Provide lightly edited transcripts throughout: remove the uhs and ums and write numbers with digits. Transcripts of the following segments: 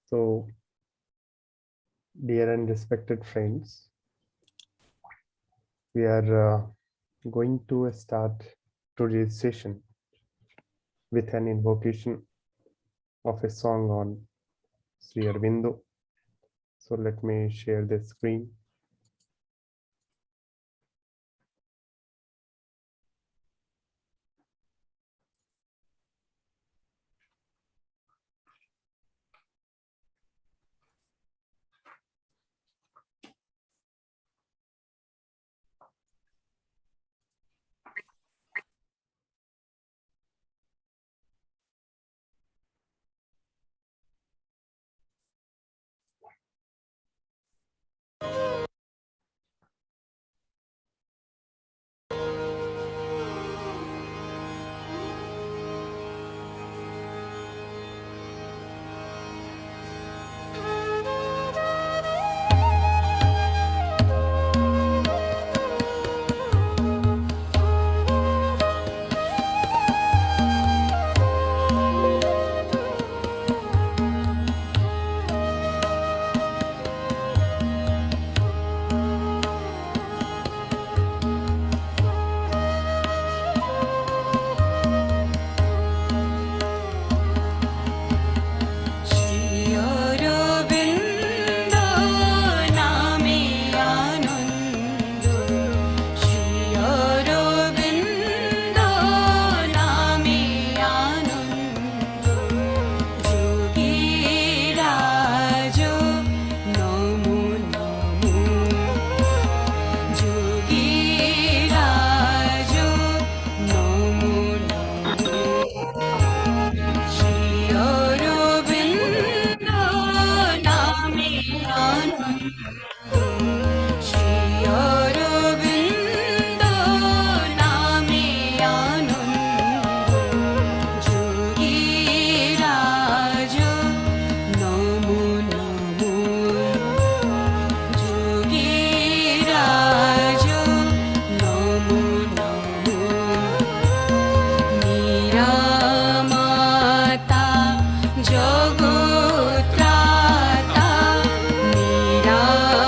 So, dear and respected friends, we are going to start today's session with an invocation of a song on Sri Aurobindo. So, let me share the screen. জগৎ ত্রাতা নিরা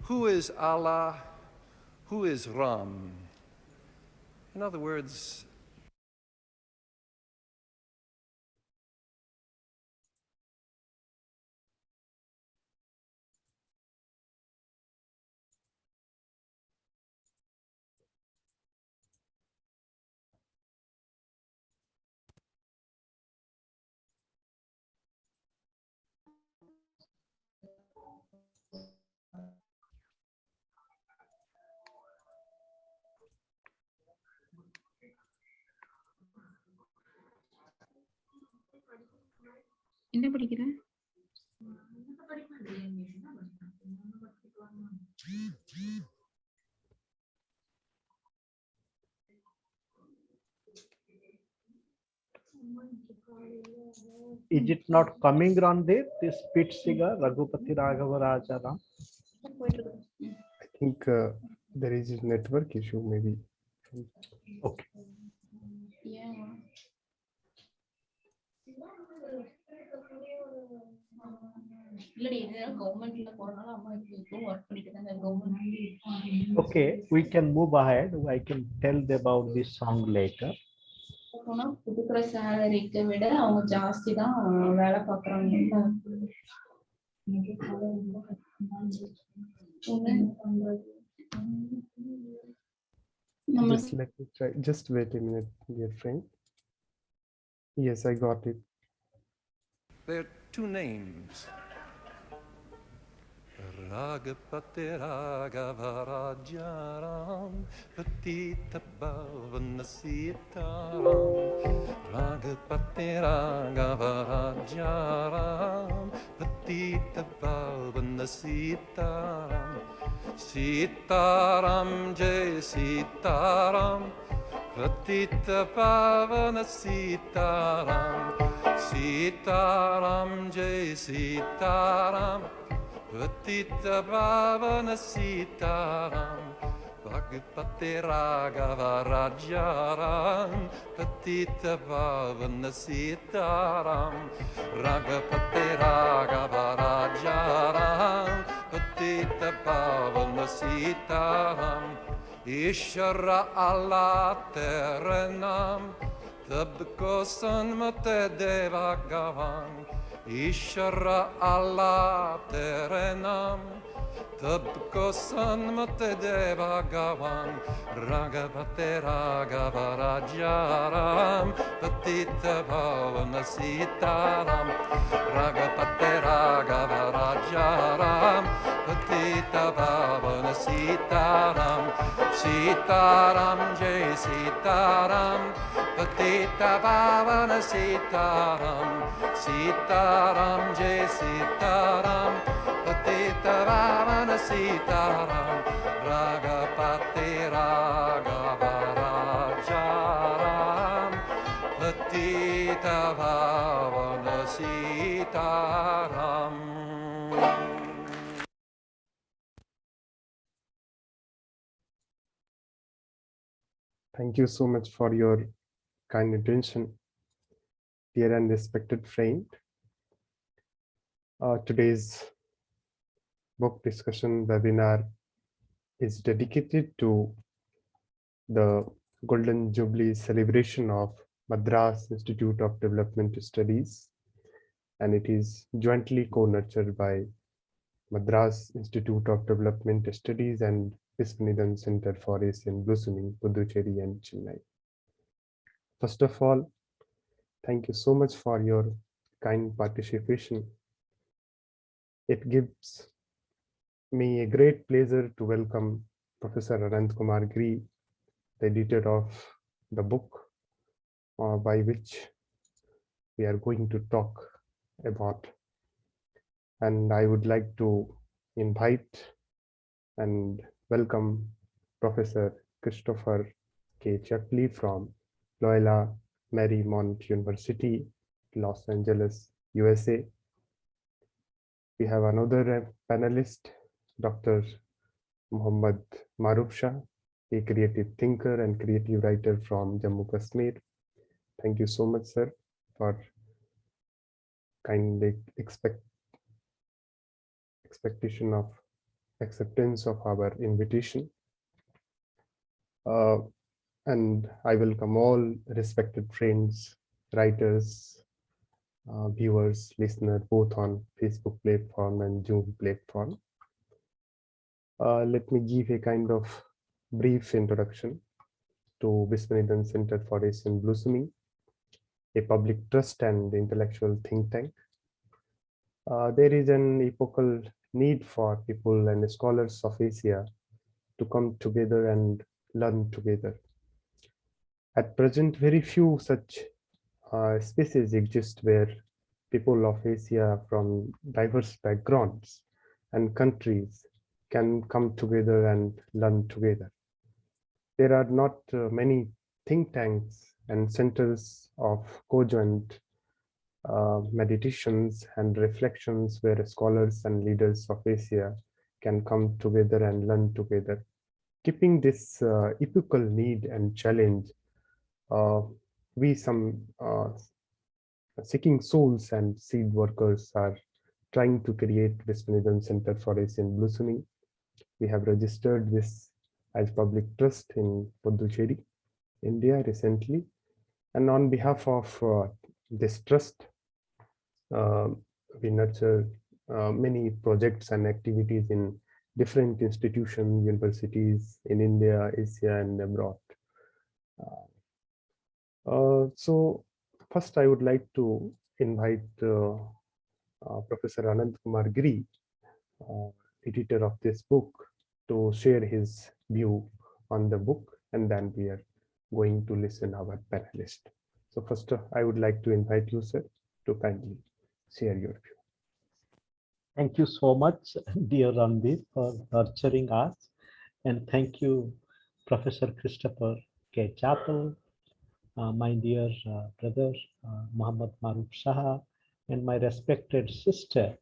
Who is Allah? Who is Ram? In other words, என்ன படிக்கிற? Is it not coming, Randhir? This pitch singer, Raghupati Raghava Rajaram? I think there is a network issue, maybe. Okay. Okay, we can move ahead. I can tell them about this song later. கொடுக்குற சேலரிக்கு விட அவங்க ஜாஸ்தி தான் வேலை பார்க்குறாங்க. Just let me try. Just wait a minute, dear friend. Yes, I got it. there are two names. Ragapati Raghava Rajaram Patita Bhavana Sitaram Ragapati Raghava Rajaram Patita Bhavana Sitaram Sitaram Jai Sitaram Patita Bhavana Sitaram Sitaram Jai Sitaram Patita Bhavana Sitaram Bhagapati Raghava Rajaram Patita Bhavana Sitaram Raghupati Raghava Rajaram Patita Bhavana Sitaram Ishara Allah Tere Naam Tabko Sanmate Deva Gavan Ishara Allah Tere Naam Tabko Sanmate Deva Gavan Raghupati Raghava Rajaram Patita Bhavana Sitaram Raghupati Raghava Rajaram Patita Bhavana Sitaram Sitaram Jai Sitaram Patita Bhavana Sitaram Sitaram Jai Sitaram Patita Bhavana Sitaram Raghupati Raghava Rajaram Patita Bhavana Sitaram. Thank you so much for your kind attention, dear and respected friend. Today's book discussion webinar is dedicated to the Golden Jubilee celebration of Madras Institute of Development Studies, and it is jointly co-nurtured by Madras Institute of Development Studies and Vishwaneedam Center for Asian Blossoming, Puducherry and Chennai. First of all, thank you so much for your kind participation. It gives me a great pleasure to welcome Professor Ananta Kumar Giri, the editor of the book by which we are going to talk about. And I would like to invite and welcome Professor Christopher K. Chapple from Loyola Marymount University, Los Angeles, USA. We have another panelist, Dr. Maroof, a creative thinker and creative writer from Jammu, Kashmir. Thank you so much, sir, for kindly expectation of acceptance of our invitation. And I welcome all respected friends, writers, viewers, listeners, both on Facebook platform and Zoom platform. Let me give a kind of brief introduction to Vishwaneedam Center for Asian Blossoming, a public trust and intellectual think tank. There is an epochal need for people and scholars of Asia to come together and learn together. At present, very few such spaces exist where people of Asia from diverse backgrounds and countries can come together and learn together. There are not many think tanks and centers of conjoint meditations and reflections where scholars and leaders of Asia can come together and learn together. Keeping this epochal need and challenge, we some seeking souls and seed workers are trying to create Vishwaneedam Center for Asian Blossoming. We have registered this as public trust in Puducherry, India recently. And on behalf of this trust, we nurture many projects and activities in different institutions, universities in India, Asia, and abroad. So first, I would like to invite Professor Ananta Kumar Giri, editor of this book, to share his view on the book, and then we are going to listen our panelist. So first, I would like to invite you, sir, to kindly share your view. Thank you so much, dear Randhir, for nurturing us. And thank you, Professor Christopher K. Chapple, my dear brother, Muhammad Maroof Shah, and my respected sister,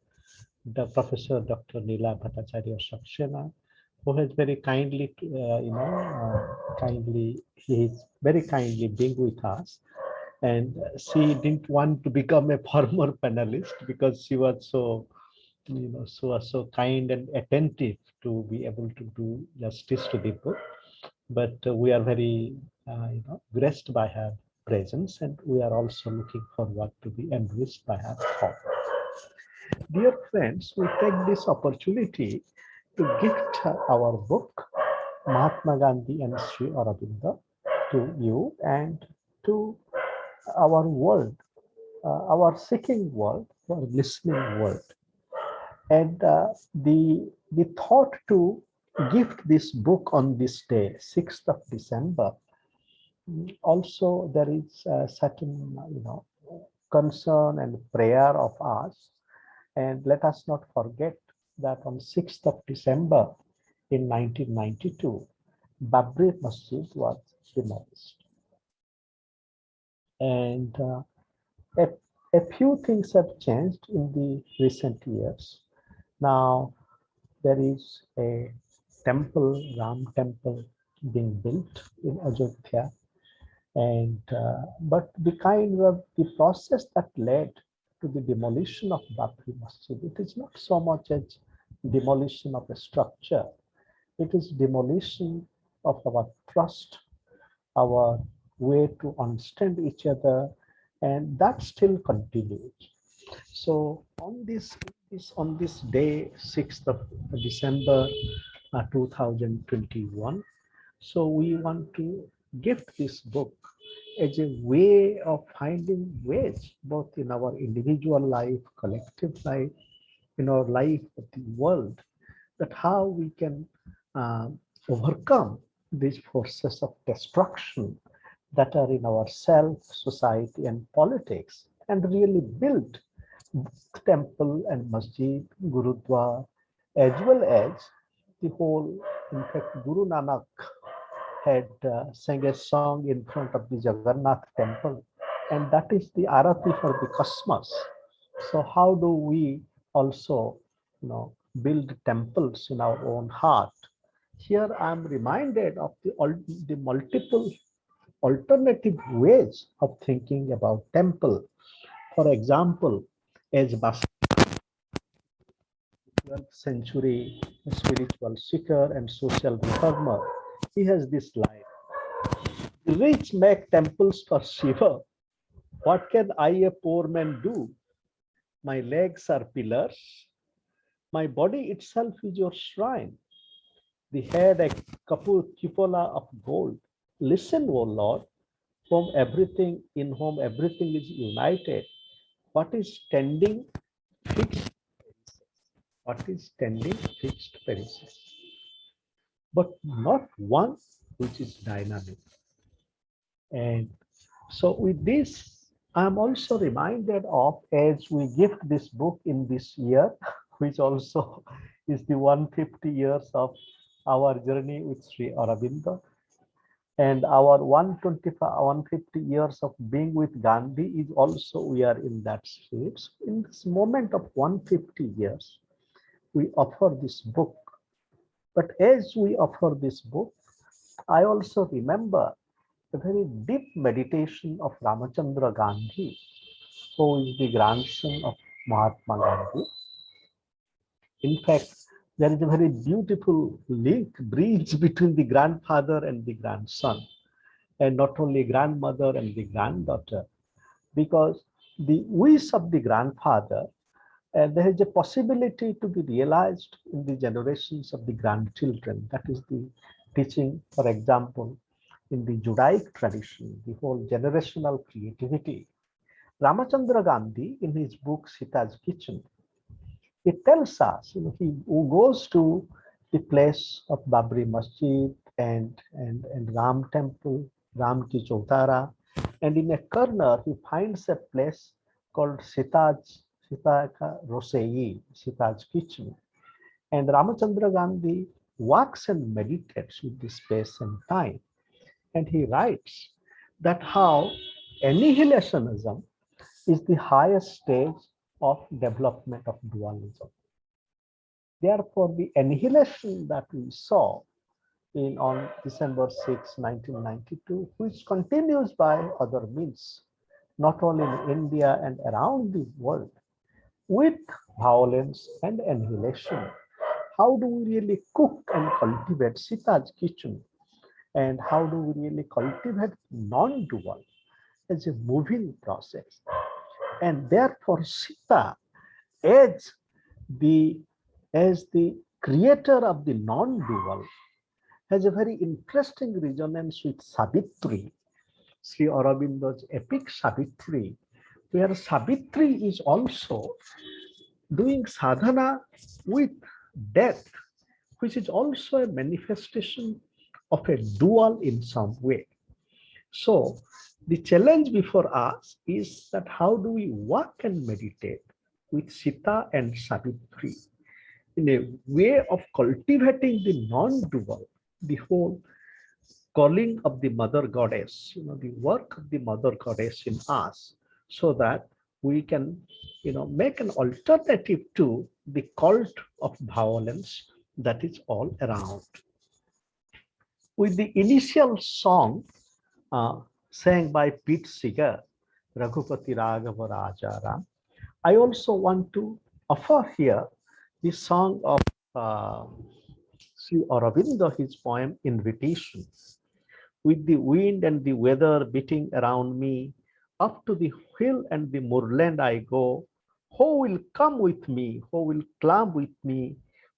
the Professor Dr. Neela Bhattacharya Saxena, who has very kindly, he is very kindly being with us. And she didn't want to become a former panelist because she was so, so kind and attentive to be able to do justice to the book. But we are very, graced by her presence, and we are also looking forward to be enriched by her thought. Dear friends, we take this opportunity to gift our book, Mahatma Gandhi and Sri Aurobindo, to you and to our world, our seeking world, our listening world. And the thought to gift this book on this day, 6th of December, also there is a certain, concern and prayer of us. And let us not forget that on 6th of December in 1992, Babri Masjid was demolished. And a few things have changed in the recent years. Now there is a temple, Ram temple, being built in Ayodhya, and but the kind of the process that led to the demolition of Babri Masjid, it is not so much as demolition of a structure, it is demolition of our trust, our way to understand each other, and that still continues. So on this day, 6th of December 2021, so we want to gift this book as a way of finding ways, both in our individual life, collective life, in our life of the world, that how we can overcome these forces of destruction that are in our self, society, and politics, and really build temple and masjid, gurudwara, as well as the whole. In fact, Guru Nanak had sang a song in front of the Jagannath temple, and that is the arati for the cosmos. So how do we also, build temples in our own heart? Here I am reminded of the multiple alternative ways of thinking about temple. For example, as 12th century spiritual seeker and social reformer. He has this line: "The rich make temples for Shiva. What can I, a poor man, do? My legs are pillars. My body itself is your shrine. The head a cupola of gold. Listen, O Lord, in whom everything is united. What is standing fixed? What is standing fixed perishes, but not one which is dynamic." And so with this, I'm also reminded of, as we gift this book in this year, which also is the 150 years of our journey with Sri Aurobindo, and our 150 years of being with Gandhi is also, we are in that state. So in this moment of 150 years, we offer this book. But as we offer this book, I also remember a very deep meditation of Ramachandra Gandhi, who is the grandson of Mahatma Gandhi. In fact, there is a very beautiful link, bridge between the grandfather and the grandson, and not only grandmother and the granddaughter, because the wish of the grandfather, there is a possibility to be realized in the generations of the grandchildren. That is the teaching, for example, in the Judaic tradition, the whole generational creativity. Ramachandra Gandhi, in his book Sita's Kitchen, it tells us, he who goes to the place of Babri Masjid and Ram Temple, Ram Ki Chautara, and in a corner he finds a place called Sita's Rosei, Sita's Kitchen. And Ramachandra Gandhi walks and meditates with the space and time. And he writes that how annihilationism is the highest stage of development of dualism. Therefore, the annihilation that we saw on December 6, 1992, which continues by other means, not only in India and around the world, with violence and annihilation. How do we really cook and cultivate Sita's kitchen? And how do we really cultivate non-dual as a moving process? And therefore, Sita, as the creator of the non-dual, has a very interesting resonance with Savitri, Sri Aurobindo's epic Savitri, where Savitri is also doing sadhana with death, which is also a manifestation of a dual in some way. So the challenge before us is that how do we work and meditate with Sita and Savitri in a way of cultivating the non-dual, the whole calling of the mother goddess, the work of the mother goddess in us, so that we can, make an alternative to the cult of violence that is all around. With the initial song sang by Pete Seeger, Raghupati Raghava Rajaram, I also want to offer here the song of Sri Aurobindo, his poem Invitation. With the wind and the weather beating around me, up to the hill and the moorland I go. Who will come with me? Who will climb with me?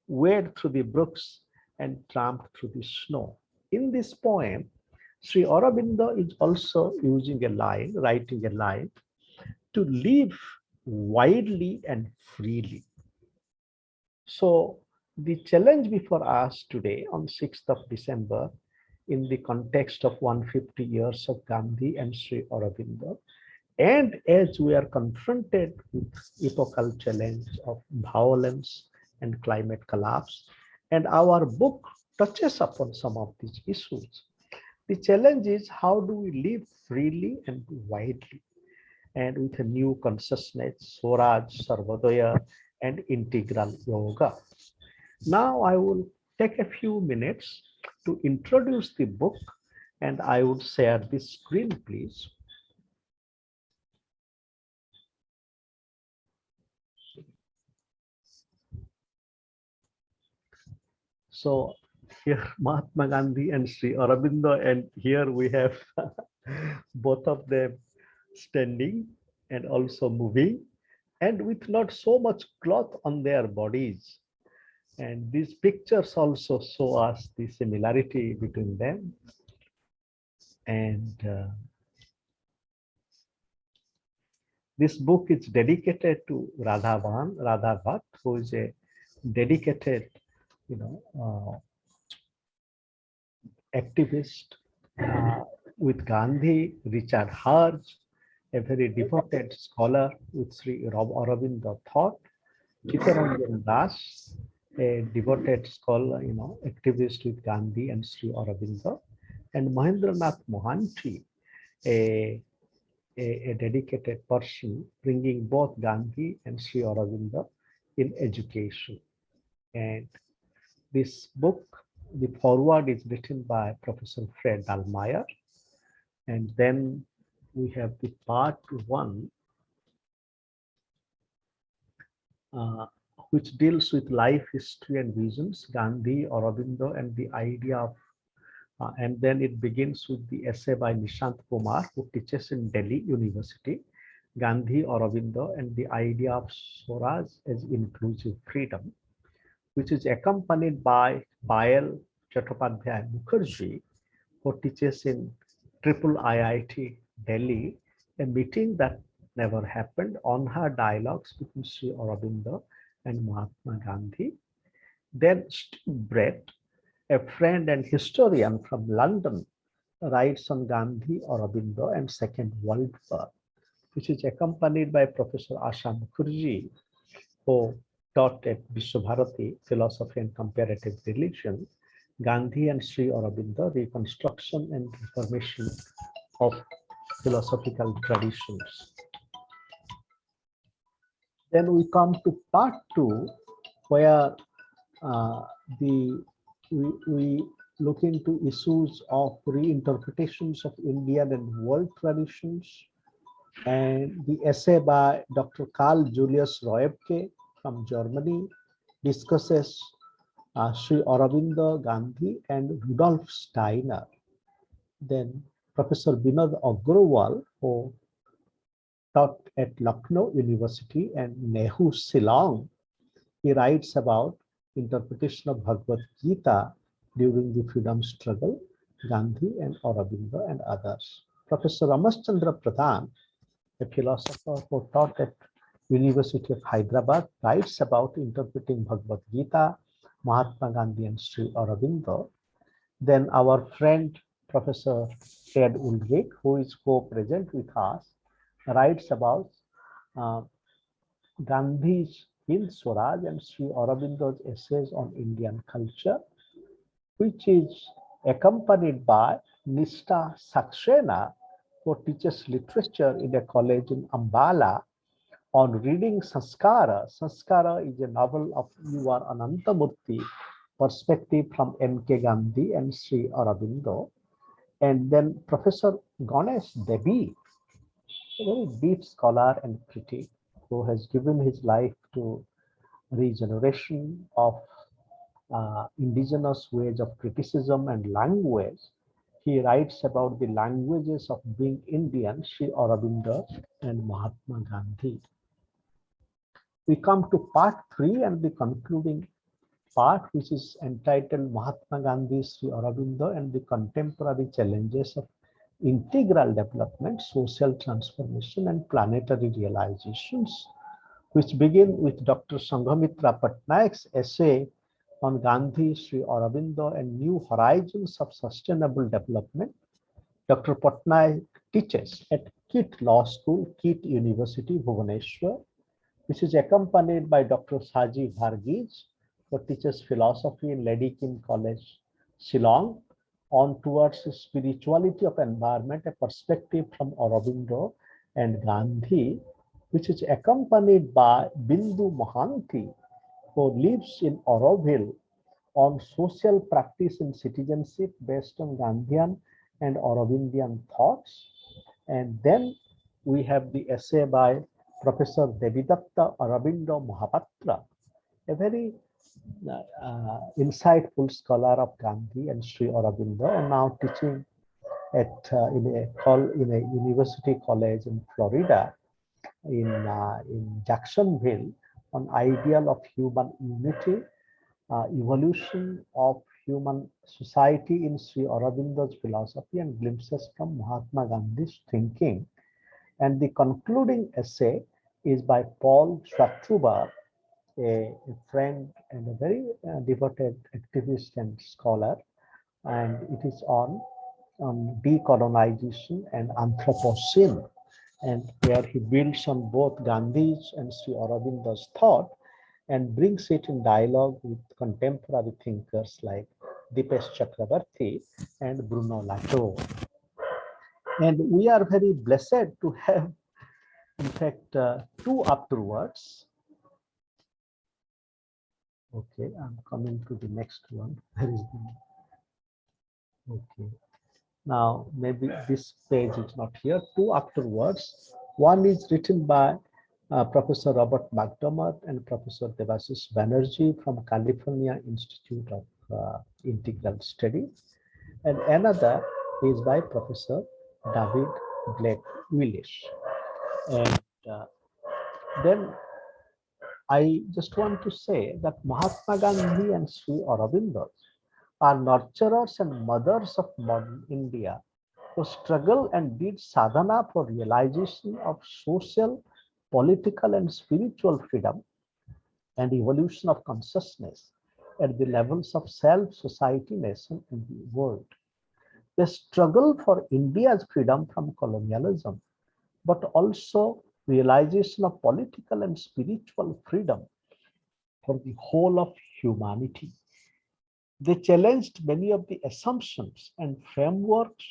Wade through the brooks and tramp through the snow. In this poem, Sri Aurobindo is also using a line, writing a line, to live widely and freely. So the challenge before us today on 6th of December, in the context of 150 years of Gandhi and Sri Aurobindo, and as we are confronted with epochal challenge of violence and climate collapse, and our book touches upon some of these issues, the challenge is how do we live freely and widely, and with a new consciousness, Swaraj, Sarvodaya, and integral yoga. Now I will take a few minutes to introduce the book, and I would share the screen, please. So here Mahatma Gandhi and Sri Aurobindo, and here we have both of them standing and also moving, and with not so much cloth on their bodies. And these pictures also show us the similarity between them. And this book is dedicated to Radha Bhatt, who is a dedicated, activist with Gandhi, Richard Hurst, a very devoted scholar with Sri Aurobindo thought, Chittaranjan Das, a devoted scholar, activist with Gandhi and Sri Aurobindo, and Mahendranath Mohanty, a dedicated person bringing both Gandhi and Sri Aurobindo in education. And this book, the foreword is written by Professor Fred Dallmayr. And then we have the part 1, which deals with life, history, and visions, Gandhi, Aurobindo, and the idea of, and then it begins with the essay by Nishant Kumar, who teaches in Delhi University, Gandhi, Aurobindo, and the idea of Swaraj as inclusive freedom, which is accompanied by Payal Chattopadhyay Mukherjee, who teaches in Triple IIT Delhi, a meeting that never happened, on her dialogues between Sri Aurobindo and Mahatma Gandhi. Then Steve Brett, a friend and historian from London, writes on Gandhi, Aurobindo, and Second World War, which is accompanied by Professor Asa Mukherjee, who taught at Vishwabharati, Philosophy and Comparative Religion, Gandhi and Sri Aurobindo, Reconstruction and Reformation of Philosophical Traditions. Then we come to part 2, where we look into issues of reinterpretations of Indian and world traditions, and the essay by Dr. Karl Julius Roebke from Germany discusses Sri Aurobindo, Gandhi, and Rudolf Steiner. Then Professor Vinod Agrawal, who taught at Lucknow University and Nehu, Shillong, he writes about interpretation of Bhagavad Gita during the freedom struggle, Gandhi and Aurobindo and others. Professor Ramachandra Pradhan, a philosopher who taught at University of Hyderabad, writes about interpreting Bhagavad Gita, Mahatma Gandhi and Sri Aurobindo. Then our friend Professor Ted Ulrich, who is co-present with us, writes about Gandhi's Hind Swaraj and Sri Aurobindo's essays on Indian culture, which is accompanied by Nishta Saxena, who teaches literature in a college in Ambala, on reading Sanskara. Sanskara is a novel of U.R. Anantamurthy, perspective from M.K. Gandhi and Sri Aurobindo. And then Professor Ganesh Devi, a very deep scholar and critic, who has given his life to regeneration of indigenous ways of criticism and language. He writes about the languages of being Indian, Sri Aurobindo and Mahatma Gandhi. We come to part 3 and the concluding part, which is entitled Mahatma Gandhi, Sri Aurobindo, and the Contemporary Challenges of Integral Development, Social Transformation, and Planetary Realizations, which begin with Dr. Sanghamitra Patnaik's essay on Gandhi, Sri Aurobindo, and New Horizons of Sustainable Development. Dr. Patnaik teaches at KIT Law School, KIT University, Bhubaneswar, which is accompanied by Dr. Saji Varghese, who teaches philosophy in Lady Kim College, Shillong, on towards spirituality of environment, a perspective from Aurobindo and Gandhi, which is accompanied by Bindu Mohanty, who lives in Auroville, on social practice in citizenship based on Gandhian and Aurobindian thoughts. And then we have the essay by Professor Devidatta Aurobindo Mahapatra, a very insightful scholar of Gandhi and Sri Aurobindo, and now teaching at in a university college in Florida, in Jacksonville, on ideal of human unity, evolution of human society in Sri Aurobindo's philosophy, and glimpses from Mahatma Gandhi's thinking. And the concluding essay is by Paul Schwartzuber, a friend and a very devoted activist and scholar, and it is on decolonization and Anthropocene, and where he builds on both Gandhi's and Sri Aurobindo's thought and brings it in dialogue with contemporary thinkers like Dipesh Chakrabarty and Bruno Latour. And we are very blessed to have, in fact, two afterwards. Okay, I'm coming to the next one. There is the, okay. Now, maybe this page is not here. Two afterwards. One is written by Professor Robert McDermott and Professor Devashish Banerjee from California Institute of Integral Studies. And another is by Professor David Blake Willis. And then I just want to say that Mahatma Gandhi and Sri Aurobindo are nurturers and mothers of modern India who struggled and did sadhana for realization of social, political, and spiritual freedom and evolution of consciousness at the levels of self, society, nation, and the world. They struggle for India's freedom from colonialism, but also realization of political and spiritual freedom for the whole of humanity. They challenged many of the assumptions and frameworks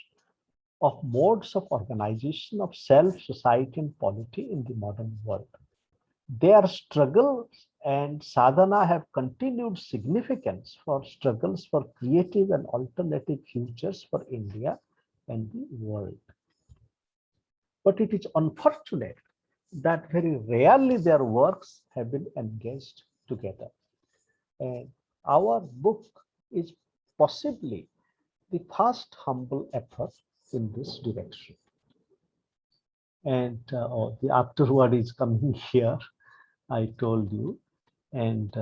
of modes of organization of self, society, and polity in the modern world. Their struggles and sadhana have continued significance for struggles for creative and alternative futures for India and the world. But it is unfortunate that very rarely their works have been engaged together. And our book is possibly the first humble effort in this direction. And the afterword is coming here, I told you. And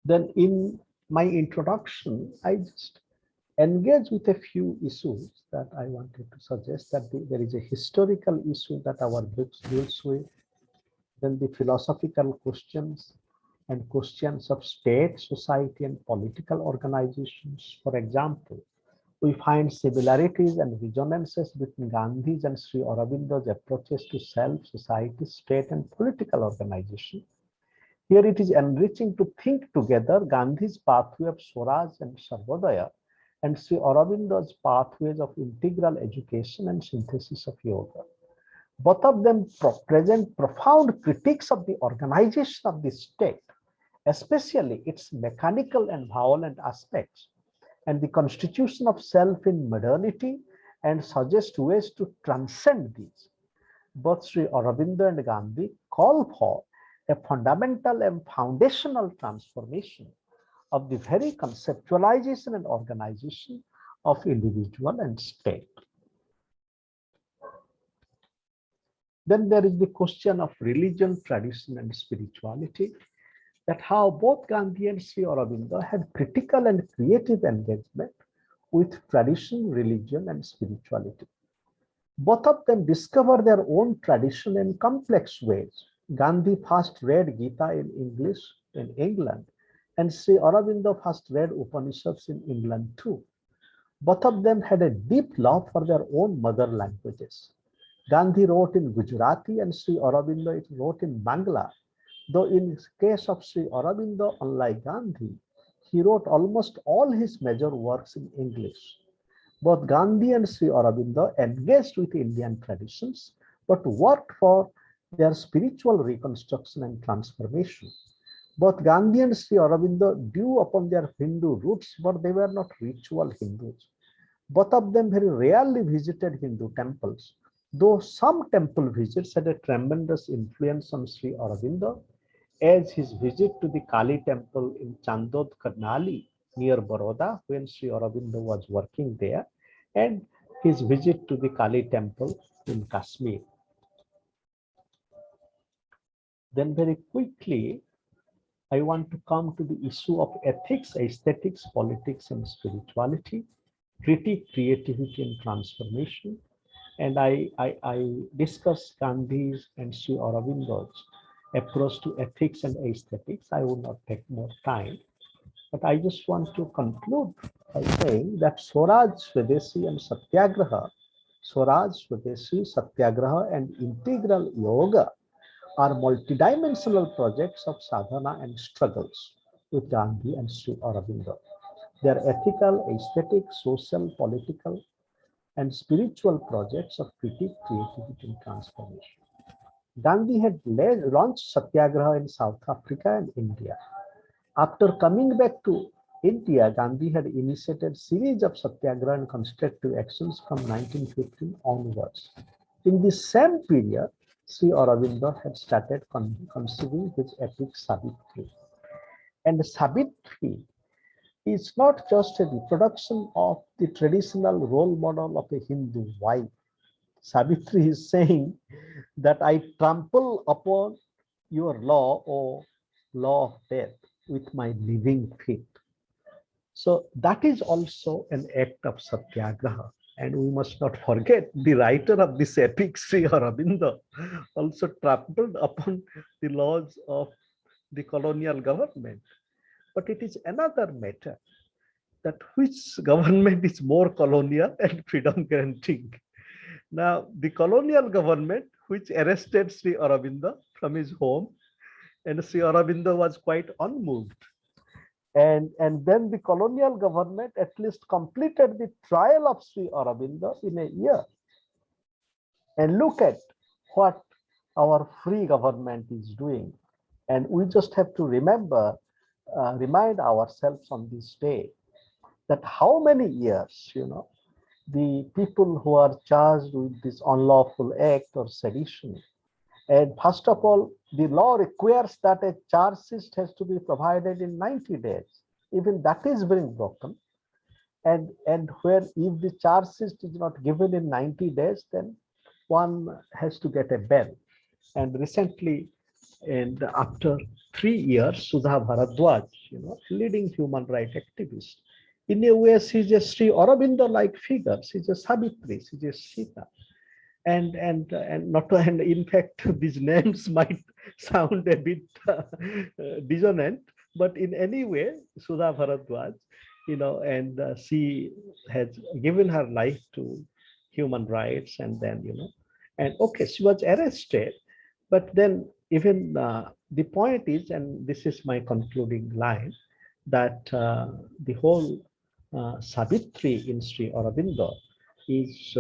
then in my introduction, I just engage with a few issues that I wanted to suggest, that there is a historical issue that our book deals with, then the philosophical questions and questions of state, society, and political organizations. For example, we find similarities and resonances between Gandhi's and Sri Aurobindo's approaches to self, society, state, and political organization. Here it is enriching to think together Gandhi's pathway of Swaraj and Sarvodaya and Sri Aurobindo's pathways of integral education and synthesis of yoga. Both of them present profound critiques of the organization of the state, especially its mechanical and violent aspects, and the constitution of self in modernity, and suggest ways to transcend these. Both Sri Aurobindo and Gandhi call for a fundamental and foundational transformation of the very conceptualization and organization of individual and state. Then there is the question of religion, tradition, and spirituality, that how both Gandhi and Sri Aurobindo had critical and creative engagement with tradition, religion, and spirituality. Both of them discover their own tradition in complex ways. Gandhi first read Gita in English in England, and Sri Aurobindo first read Upanishads in England too. Both of them had a deep love for their own mother languages. Gandhi wrote in Gujarati and Sri Aurobindo wrote in Bangla, though in case of Sri Aurobindo, unlike Gandhi, he wrote almost all his major works in English. Both Gandhi and Sri Aurobindo engaged with Indian traditions, but worked for their spiritual reconstruction and transformation. Both Gandhi and Sri Aurobindo drew upon their Hindu roots, but they were not ritual Hindus. Both of them very rarely visited Hindu temples, though some temple visits had a tremendous influence on Sri Aurobindo, as his visit to the Kali temple in Chandod Karnali near Baroda when Sri Aurobindo was working there, and his visit to the Kali temple in Kashmir. Then very quickly, I want to come to the issue of ethics, aesthetics, politics, and spirituality, critique, creativity, and transformation. And I discuss Gandhi's and Sri Aurobindo's approach to ethics and aesthetics. I will not take more time, but I just want to conclude by saying that Swaraj, Swadeshi, and Satyagraha, Swaraj, Swadeshi, Satyagraha, and integral yoga are multidimensional projects of sadhana and struggles with Gandhi and Sri Aurobindo. They are ethical, aesthetic, social, political, and spiritual projects of critique, creativity, and transformation. Gandhi had launched Satyagraha in South Africa and India. After coming back to India, Gandhi had initiated a series of Satyagraha and constructive actions from 1915 onwards. In the same period, Sri Aurobindo had started conceiving his epic Savitri. And Savitri is not just a reproduction of the traditional role model of a Hindu wife. Savitri is saying that I trample upon your law, or law of death, with my living feet. So that is also an act of Satyagraha. And we must not forget the writer of this epic, Sri Aurobindo, also trampled upon the laws of the colonial government. But it is another matter that which government is more colonial and freedom granting. Now, the colonial government, which arrested Sri Aurobindo from his home, and Sri Aurobindo was quite unmoved. And then the colonial government at least completed the trial of Sri Aurobindo in a year. And look at what our free government is doing. And we just have to remember, remind ourselves on this day that how many years, the people who are charged with this unlawful act or sedition. And first of all, the law requires that a charge sheet has to be provided in 90 days. Even that is being broken. And where if the charge sheet is not given in 90 days, then one has to get a bail. And recently, and after 3 years, Sudha Bharadwaj, leading human rights activist, in a way, she's a Sri Aurobindo-like figure. She's a Savitri, she's a Sita. And in fact, these names might sound a bit dissonant, but in any way, Sudha Bharadwaj, and she has given her life to human rights, and then, and okay, she was arrested, but then even the point is, and this is my concluding line, that the whole Savitri in Sri Aurobindo is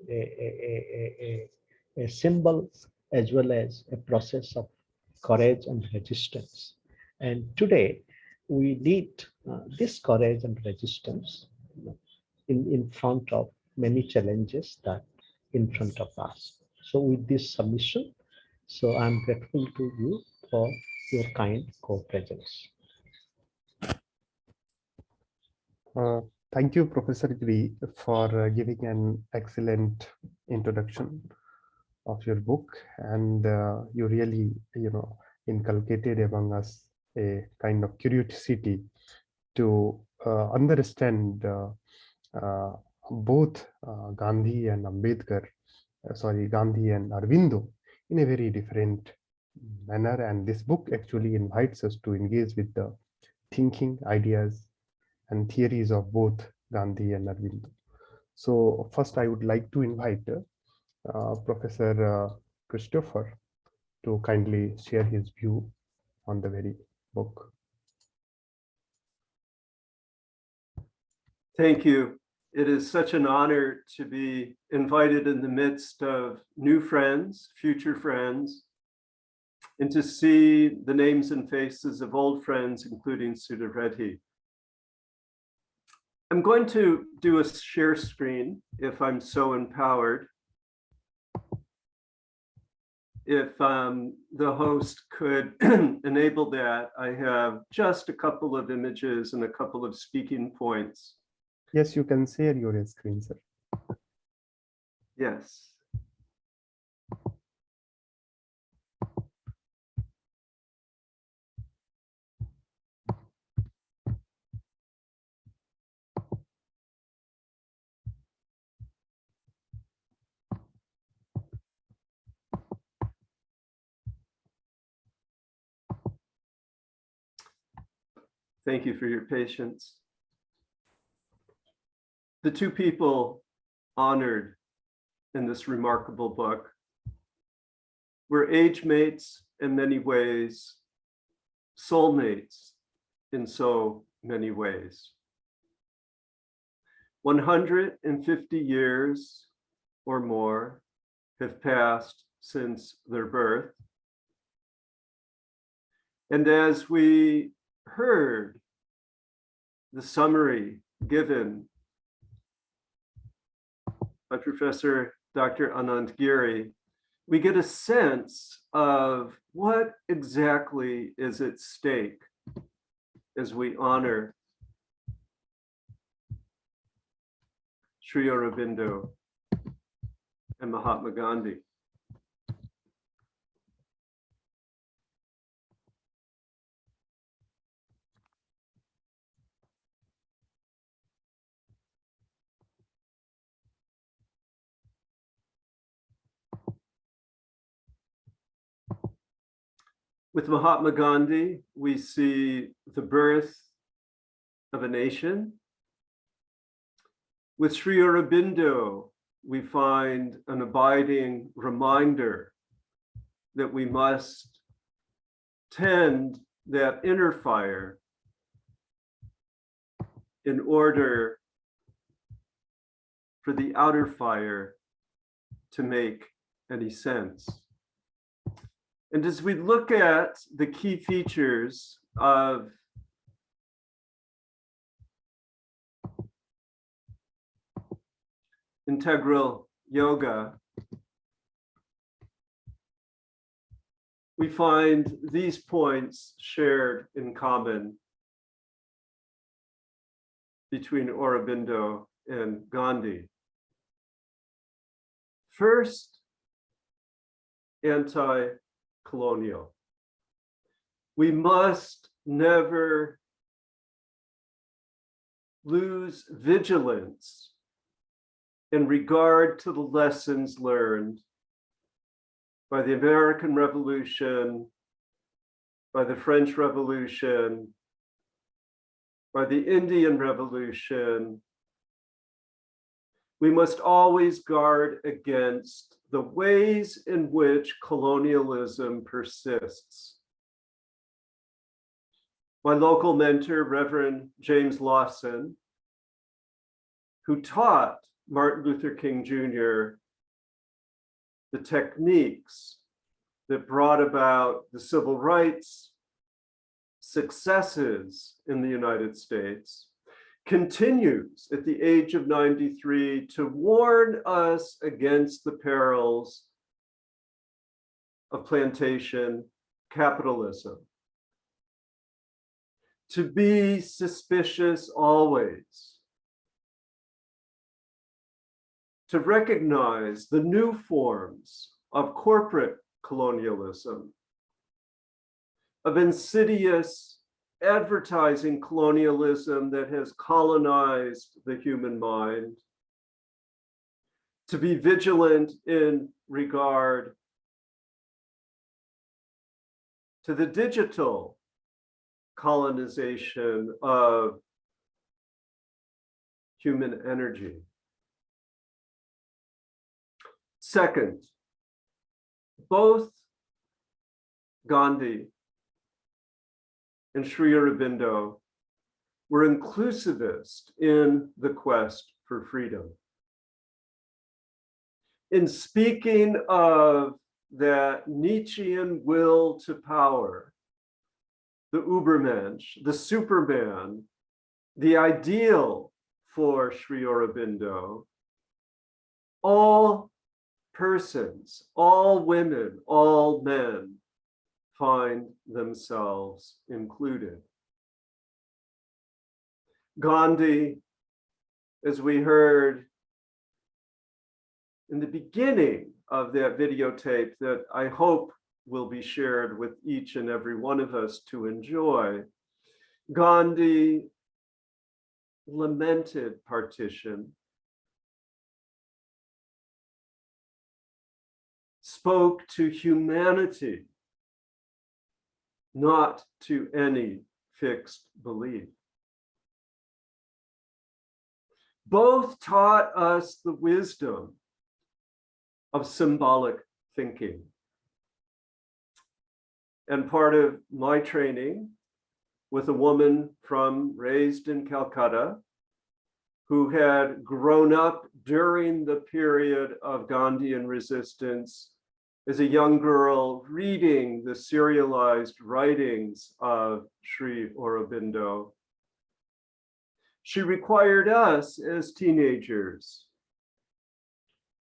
a symbol as well as a process of courage and resistance. And today we need this courage and resistance in front of many challenges that in front of us. So with this submission, so I'm grateful to you for your kind co-presence. Thank you, Professor Giri, for giving an excellent introduction of your book, and you really, inculcated among us a kind of curiosity to understand both Gandhi and Ambedkar, Gandhi and Aurobindo in a very different manner. And this book actually invites us to engage with the thinking, ideas, and theories of both Gandhi and Aurobindo. So first, I would like to invite Professor Christopher to kindly share his view on the very book. Thank you. It is such an honor to be invited in the midst of new friends, future friends, and to see the names and faces of old friends, including Sudha Reddy. I'm going to do a share screen if I'm so empowered. if the host could enable that, I have just a couple of images and a couple of speaking points. Yes, you can share your screen, sir. Yes. Thank you for your patience. The two people honored in this remarkable book were age mates in many ways, soulmates in so many ways. 150 years or more have passed since their birth. And as we heard the summary given by Professor Dr. Ananta Giri, we get a sense of what exactly is at stake as we honor Sri Aurobindo and Mahatma Gandhi. With Mahatma Gandhi, we see the birth of a nation. With Sri Aurobindo, we find an abiding reminder that we must tend that inner fire in order for the outer fire to make any sense. And as we look at the key features of integral yoga, we find these points shared in common between Aurobindo and Gandhi. First, anti-colonial. We must never lose vigilance in regard to the lessons learned by the American Revolution, by the French Revolution, by the Indian Revolution. We must always guard against the ways in which colonialism persists. My local mentor, Reverend James Lawson, who taught Martin Luther King Jr. the techniques that brought about the civil rights successes in the United States, continues at the age of 93 to warn us against the perils of plantation capitalism. To be suspicious always. To recognize the new forms of corporate colonialism, of insidious advertising colonialism that has colonized the human mind, to be vigilant in regard to the digital colonization of human energy. Second, both Gandhi and Sri Aurobindo were inclusivist in the quest for freedom. In speaking of that Nietzschean will to power, the Übermensch, the Superman, the ideal for Sri Aurobindo, all persons, all women, all men find themselves included. Gandhi, as we heard in the beginning of that videotape that I hope will be shared with each and every one of us to enjoy, Gandhi lamented partition, spoke to humanity, not to any fixed belief. Both taught us the wisdom of symbolic thinking. And part of my training with a woman raised in Calcutta who had grown up during the period of Gandhian resistance as a young girl reading the serialized writings of Sri Aurobindo. She required us as teenagers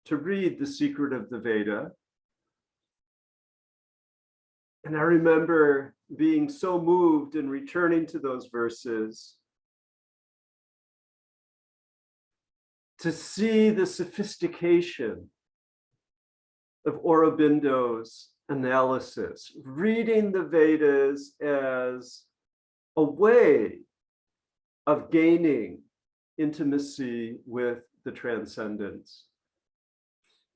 to read The Secret of the Veda. And I remember being so moved and returning to those verses to see the sophistication of Aurobindo's analysis, reading the Vedas as a way of gaining intimacy with the transcendence.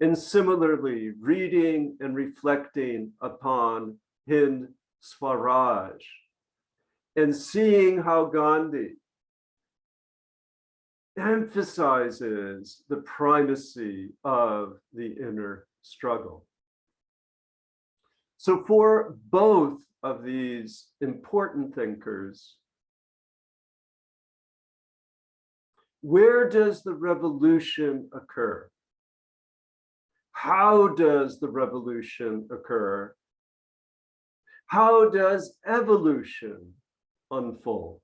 And similarly, reading and reflecting upon Hind Swaraj and seeing how Gandhi emphasizes the primacy of the inner struggle. So for both of these important thinkers, where does the revolution occur? How does the revolution occur? How does evolution unfold?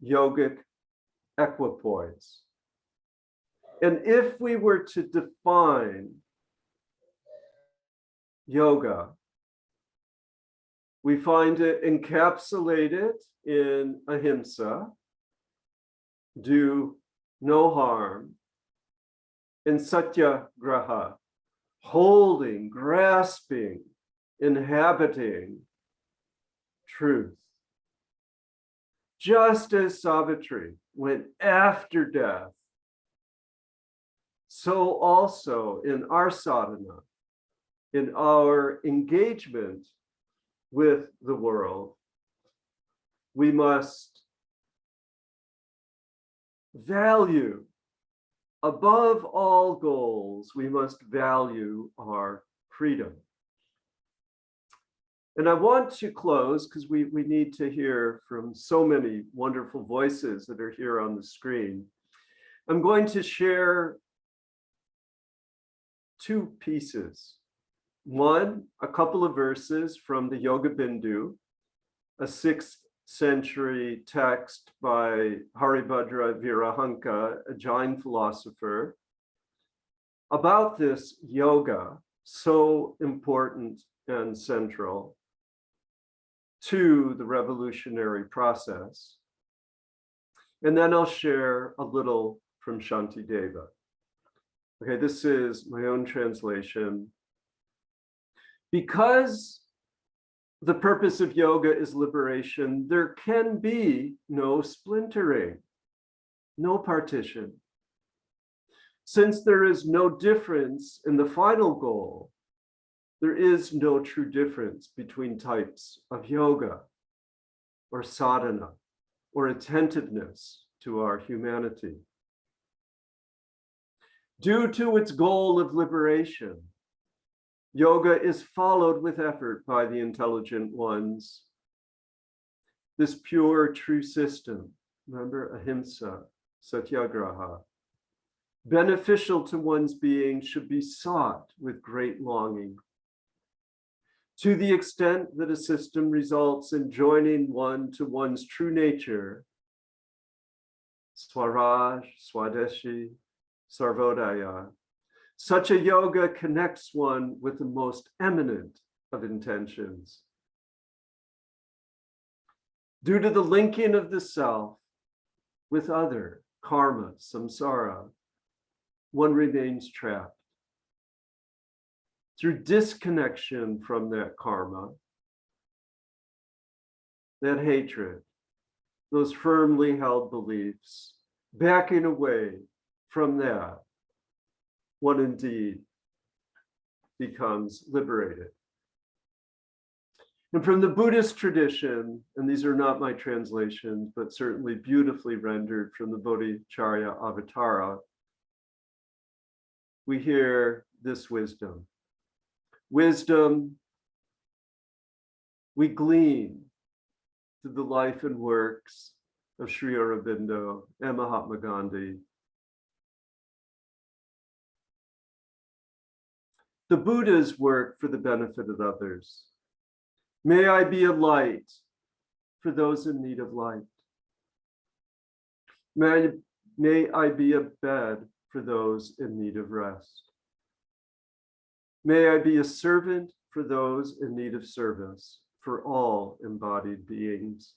Yogic equipoise. And if we were to define yoga, we find it encapsulated in ahimsa, do no harm, in satyagraha, holding, grasping, inhabiting truth. Just as Savitri went after death, so also in our sadhana, in our engagement with the world, we must value, above all goals, we must value our freedom. And I want to close, because we need to hear from so many wonderful voices that are here on the screen. I'm going to share two pieces. One, a couple of verses from the Yoga Bindu, a 6th century text by Haribhadra Virahanka, a Jain philosopher, about this yoga, so important and central to the revolutionary process. And then I'll share a little from Shantideva. Okay, this is my own translation. Because the purpose of yoga is liberation, there can be no splintering, no partition. Since there is no difference in the final goal, there is no true difference between types of yoga or sadhana or attentiveness to our humanity. Due to its goal of liberation, yoga is followed with effort by the intelligent ones. This pure, true system, remember ahimsa, satyagraha, beneficial to one's being, should be sought with great longing. To the extent that a system results in joining one to one's true nature, Swaraj, Swadeshi, Sarvodaya. Such a yoga connects one with the most eminent of intentions. Due to the linking of the self with other, karma, samsara, one remains trapped. Through disconnection from that karma, that hatred, those firmly held beliefs, backing away from that, one indeed becomes liberated. And from the Buddhist tradition, and these are not my translations, but certainly beautifully rendered from the Bodhicharya Avatara, we hear this wisdom. Wisdom we glean through the life and works of Sri Aurobindo and Mahatma Gandhi. The Buddha's work for the benefit of others. May I be a light for those in need of light. May I be a bed for those in need of rest. May I be a servant for those in need of service, for all embodied beings.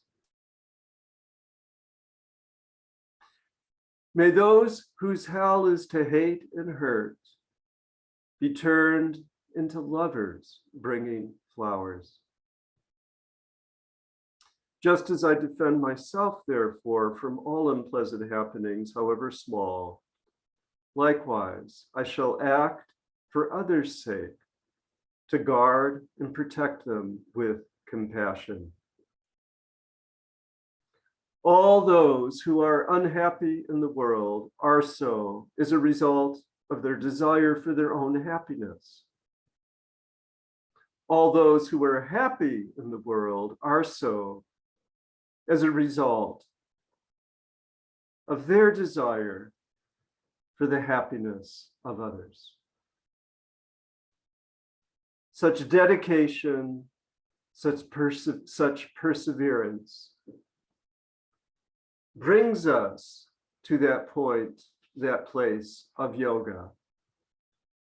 May those whose hell is to hate and hurt be turned into lovers bringing flowers. Just as I defend myself, therefore, from all unpleasant happenings, however small, likewise, I shall act for others' sake, to guard and protect them with compassion. All those who are unhappy in the world are so as a result of their desire for their own happiness. All those who are happy in the world are so as a result of their desire for the happiness of others. Such dedication, such perseverance brings us to that point, that place of yoga.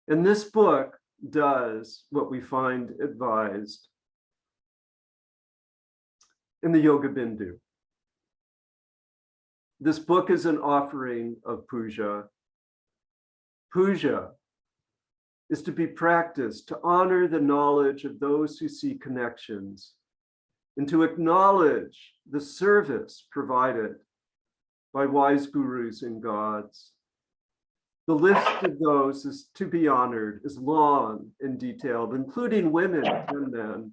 And this book does what we find advised in the Yoga Bindu. This book is an offering of puja. Puja is to be practiced to honor the knowledge of those who see connections and to acknowledge the service provided by wise gurus and gods. The list of those is to be honored is long and detailed, including women and men,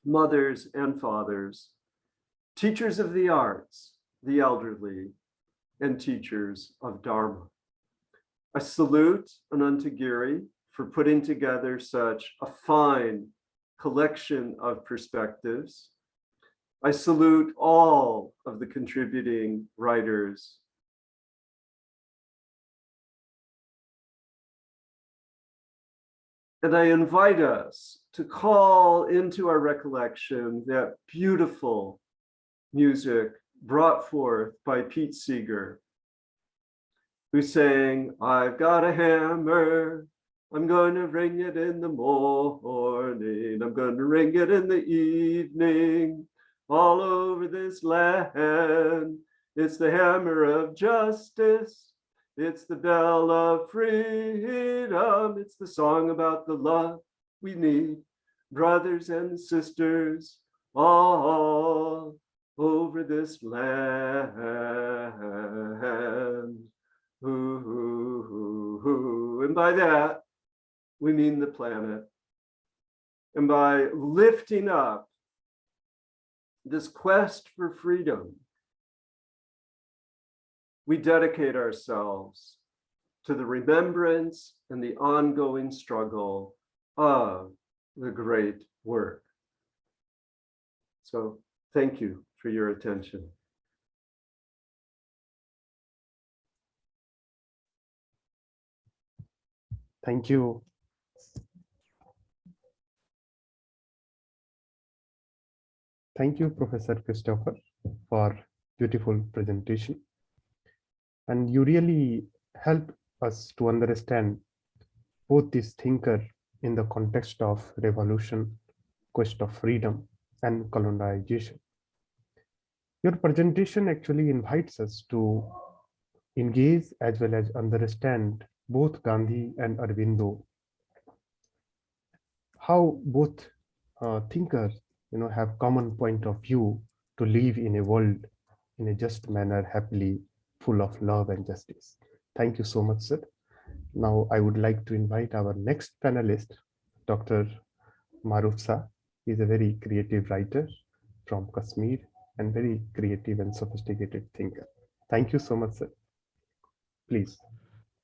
mothers and fathers, teachers of the arts, the elderly, and teachers of Dharma. I salute Ananta Giri for putting together such a fine collection of perspectives. I salute all of the contributing writers. And I invite us to call into our recollection that beautiful music brought forth by Pete Seeger, who sang, I've got a hammer, I'm going to ring it in the morning, I'm going to ring it in the evening, all over this land. It's the hammer of justice, it's the bell of freedom, it's the song about the love we need, brothers and sisters, all over this land. And by that, we mean the planet. And by lifting up this quest for freedom, we dedicate ourselves to the remembrance and the ongoing struggle of the great work. So thank you for your attention. Thank you. Thank you, Professor Christopher, for beautiful presentation. And you really helped us to understand both this thinker in the context of revolution, quest of freedom, and colonization. Your presentation actually invites us to engage as well as understand both Gandhi and Aurobindo, how both thinkers have common point of view to live in a world in a just manner, happily, full of love and justice. Thank you so much, sir. Now I would like to invite our next panelist, Dr. Maroof Shah. He is a very creative writer from Kashmir and very creative and sophisticated thinker. Thank you so much, sir. Please.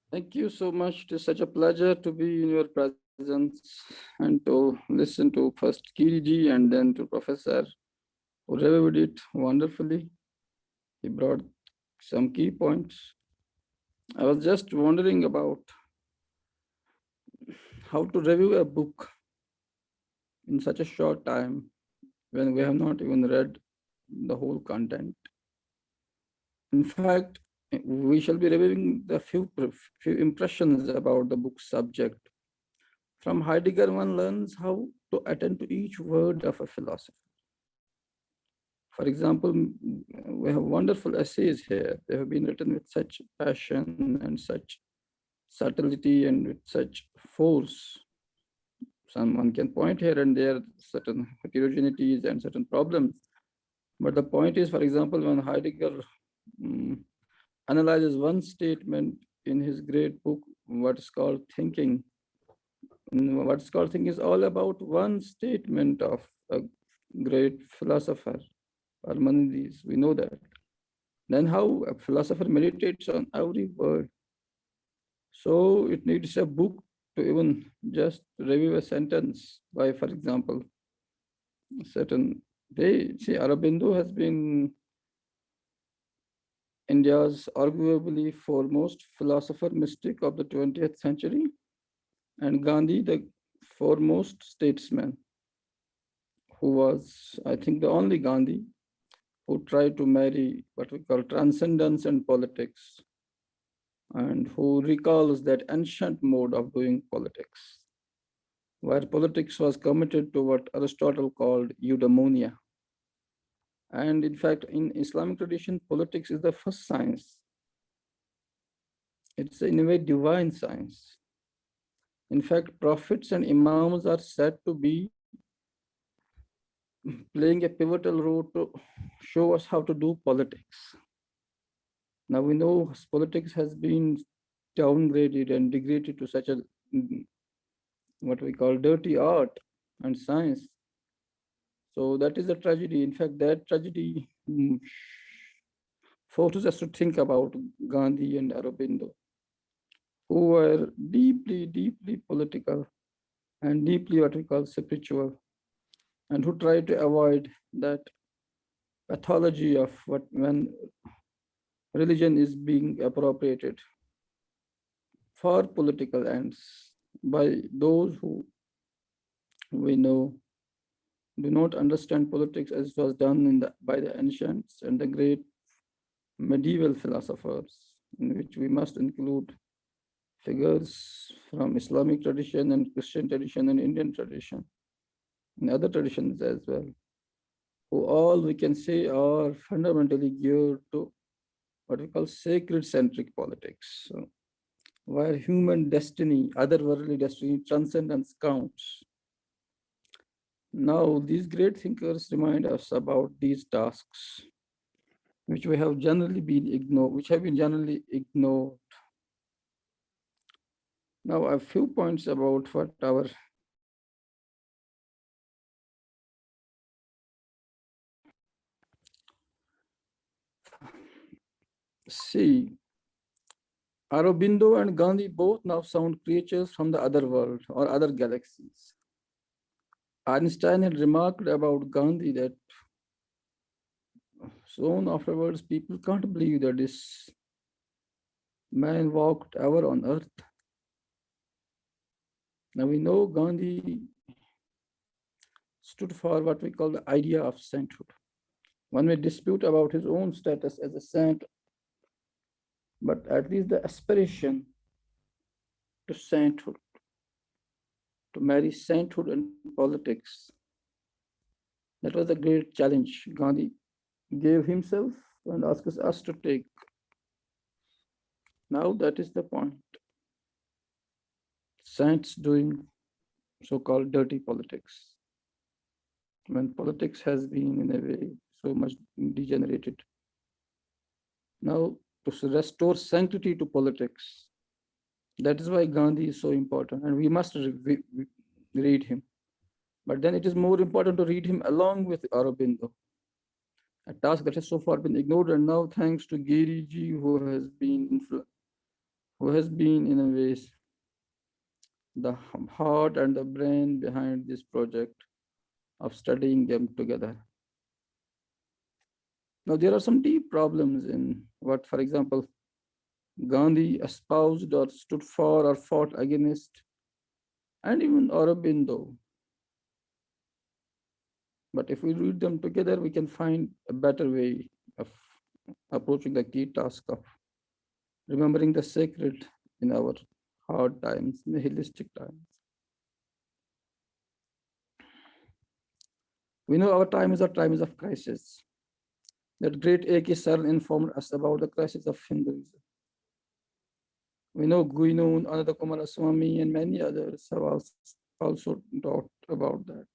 Thank you so much. It is such a pleasure to be in your presence and to listen to first Kiriji and then to Professor who reviewed it wonderfully. He brought some key points. I was just wondering about how to review a book in such a short time when we have not even read the whole content. In fact, we shall be reviewing the few impressions about the book's subject. From Heidegger, one learns how to attend to each word of a philosopher. For example, we have wonderful essays here. They have been written with such passion and such subtlety and with such force. Someone can point here and there certain heterogeneities and certain problems. But the point is, for example, when Heidegger analyzes one statement in his great book, what is called Thinking. What's called Thinking is all about one statement of a great philosopher, Parmenides, we know that. Then how a philosopher meditates on every word. So it needs a book to even just review a sentence by, for example, certain, Aurobindo has been India's arguably foremost philosopher mystic of the 20th century, and Gandhi, the foremost statesman, who was, I think, the only Gandhi who tried to marry what we call transcendence and politics, and who recalls that ancient mode of doing politics, where politics was committed to what Aristotle called eudaimonia. And in fact, in Islamic tradition, politics is the first science. It's in a way divine science. In fact, prophets and imams are said to be playing a pivotal role to show us how to do politics. Now we know politics has been downgraded and degraded to such a, what we call dirty art and science. So that is a tragedy. In fact, that tragedy forces us to think about Gandhi and Aurobindo, who were deeply, deeply political and deeply what we call spiritual, and who tried to avoid that pathology of what when religion is being appropriated for political ends by those who we know do not understand politics as was done by the ancients and the great medieval philosophers, in which we must include figures from Islamic tradition and Christian tradition and Indian tradition and other traditions as well, who all we can say are fundamentally geared to what we call sacred centric politics, so, where human destiny, otherworldly destiny, transcendence counts. Now, these great thinkers remind us about these tasks, which we have generally been ignored, which have been generally ignored. Now, a few points about what our see. Aurobindo and Gandhi both now sound creatures from the other world or other galaxies. Einstein had remarked about Gandhi that soon afterwards, people can't believe that this man walked ever on earth. Now we know Gandhi stood for what we call the idea of sainthood. One may dispute about his own status as a saint, but at least the aspiration to sainthood, to marry sainthood and politics. That was the great challenge Gandhi gave himself and asked us to take. Now that is the point. Saints doing so-called dirty politics. When politics has been in a way so much degenerated. Now to restore sanctity to politics. That is why Gandhi is so important, and we must read him. But then it is more important to read him along with Aurobindo, a task that has so far been ignored, and now thanks to Giri ji, who has been in a way the heart and the brain behind this project of studying them together. Now there are some deep problems in what, for example, Gandhi espoused or stood for or fought against, and even Aurobindo. But if we read them together, we can find a better way of approaching the key task of remembering the sacred in our hard times, nihilistic times. We know our time is a time of crisis. That great A.K. Saran informed us about the crisis of Hinduism. We know Guinun, Ananta Kumar Giri, and many others have also talked about that.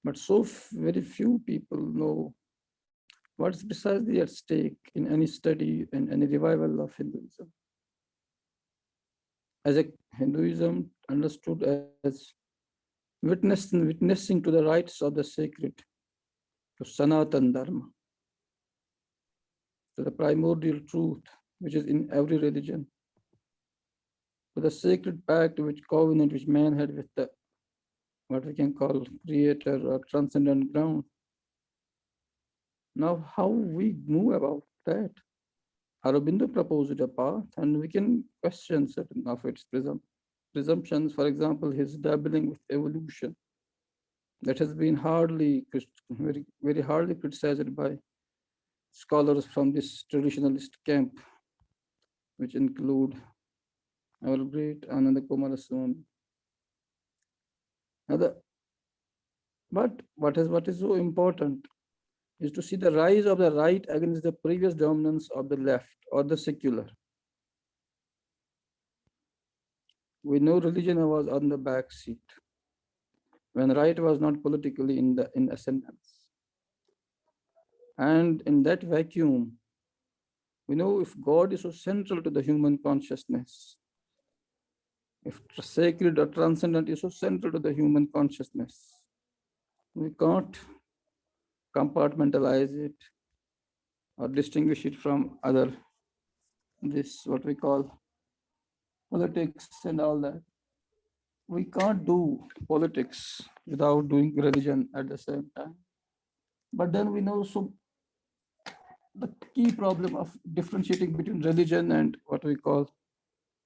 But so very few people know what is precisely at stake in any study and any revival of Hinduism. As a Hinduism understood as witnessing to the rights of the sacred, to Sanatan Dharma, to the primordial truth which is in every religion, to the sacred pact, which covenant which man had with the what we can call creator or transcendent ground. Now, how we move about that? Aurobindo proposed a path, and we can question certain of its presumptions. For example, his dabbling with evolution, that has been very hardly criticized by scholars from this traditionalist camp, which include our great Ananta Kumar Giri. But what is so important is to see the rise of the right against the previous dominance of the left or the secular. We know religion was on the back seat when right was not politically in ascendance. And in that vacuum, we know if God is so central to the human consciousness, if sacred or transcendent is so central to the human consciousness, we can't compartmentalize it or distinguish it from other, this what we call politics and all that. We can't do politics without doing religion at the same time. But then we know so the key problem of differentiating between religion and what we call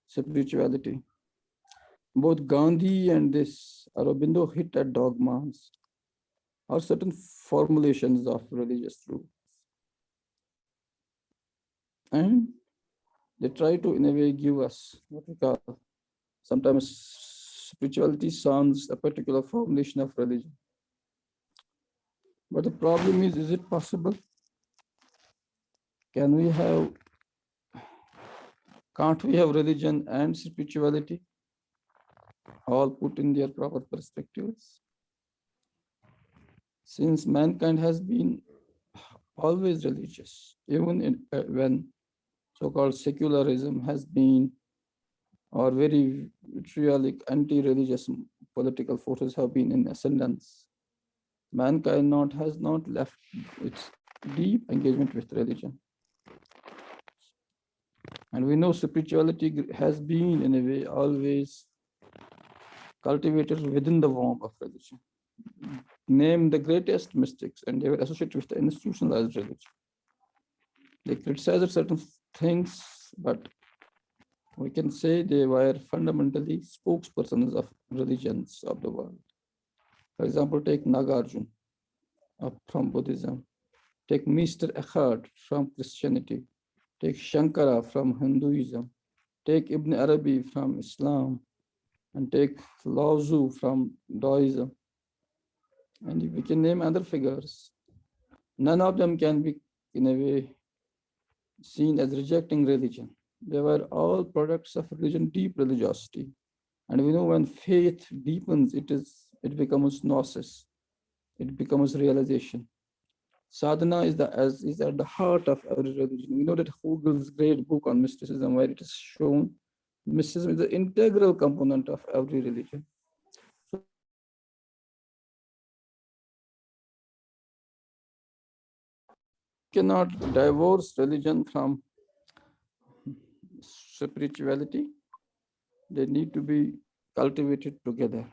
spirituality. Both Gandhi and this Aurobindo hit at dogmas or certain formulations of religious truth. And they try to, in a way, give us what we call, sometimes spirituality sounds a particular formulation of religion. But the problem is it possible? Can't we have religion and spirituality all put in their proper perspectives? Since mankind has been always religious, even when so-called secularism has been, or very vitriolic anti-religious political forces have been in ascendance, mankind has not left its deep engagement with religion. And we know spirituality has been, in a way, always cultivated within the womb of religion. Name the greatest mystics, and they were associated with the institutionalized religion. They criticized certain things, but we can say they were fundamentally spokespersons of religions of the world. For example, take Nagarjuna from Buddhism, take Mr. Eckhart from Christianity, take Shankara from Hinduism, take Ibn Arabi from Islam, and take Lao Tzu from Daoism, and we can name other figures. None of them can be, in a way, seen as rejecting religion. They were all products of religion, deep religiosity. And we know when faith deepens, it becomes gnosis, it becomes realization. Sadhana is at the heart of every religion. We know that Hogel's great book on mysticism, where it is shown mysticism is the integral component of every religion. So cannot divorce religion from spirituality. They need to be cultivated together.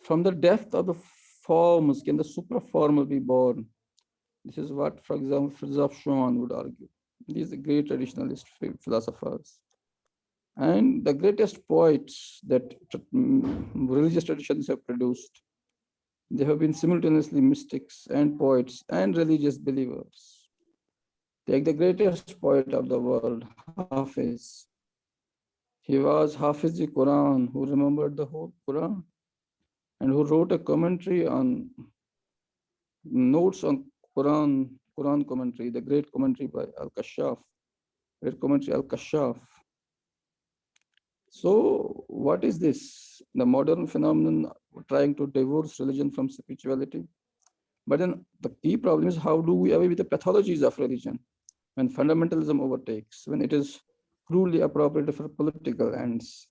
From the depth of the forms can the supraformal be born. This is what, for example, Fritz Schwann would argue. These are great traditionalist philosophers. And the greatest poets that religious traditions have produced, they have been simultaneously mystics and poets and religious believers. Take the greatest poet of the world, Hafiz. He was Hafiz Quran, who remembered the whole Quran and who wrote a commentary on notes on Quran commentary, the great commentary by Al-Kashaf, great commentary Al-Kashaf. So what is this? The modern phenomenon trying to divorce religion from spirituality. But then the key problem is, how do we away with the pathologies of religion when fundamentalism overtakes, when it is cruelly appropriated for political ends?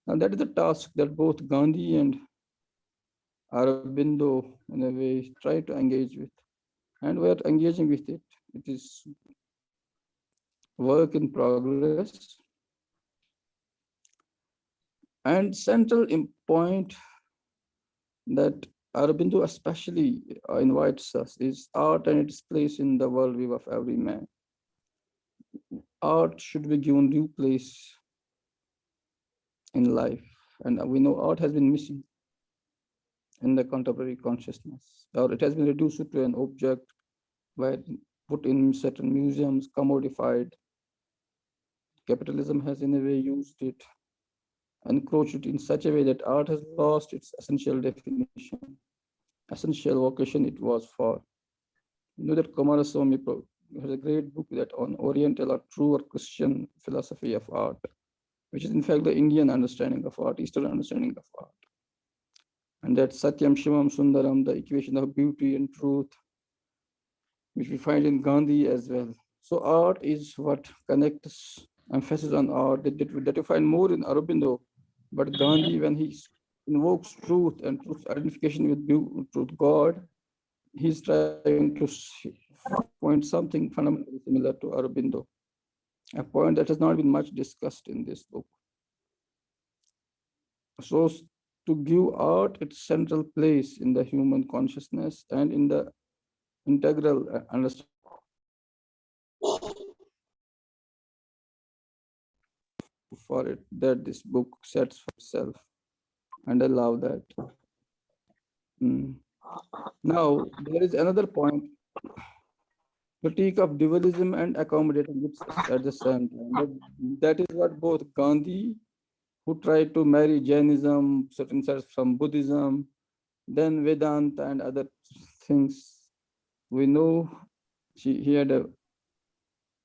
And that is the task that both Gandhi and Aurobindo, in a way, try to engage with. And we are engaging with it. It is work in progress. And central point that Aurobindo especially invites us is art and its place in the worldview of every man. Art should be given due place in life. And we know art has been missing in the contemporary consciousness, or it has been reduced to an object where put in certain museums, commodified. Capitalism has in a way used it, encroached it in such a way that art has lost its essential definition, essential vocation it was for. You know that Kumaraswamy has a great book that on Oriental or true or Christian philosophy of art, which is in fact the Indian understanding of art, Eastern understanding of art. And that Satyam Shivam Sundaram, the equation of beauty and truth, which we find in Gandhi as well. So art is what connects, emphasis on art that you find more in Aurobindo. But Gandhi, when he invokes truth and truth identification with God, he's trying to point something fundamentally similar to Aurobindo, a point that has not been much discussed in this book. So to give art its central place in the human consciousness and in the integral understanding for it that this book sets for itself, and I love that. Now there is another point, critique of dualism and accommodating it at the same time. That is what both Gandhi, who tried to marry Jainism, certain sects from Buddhism, then Vedanta and other things. We know he had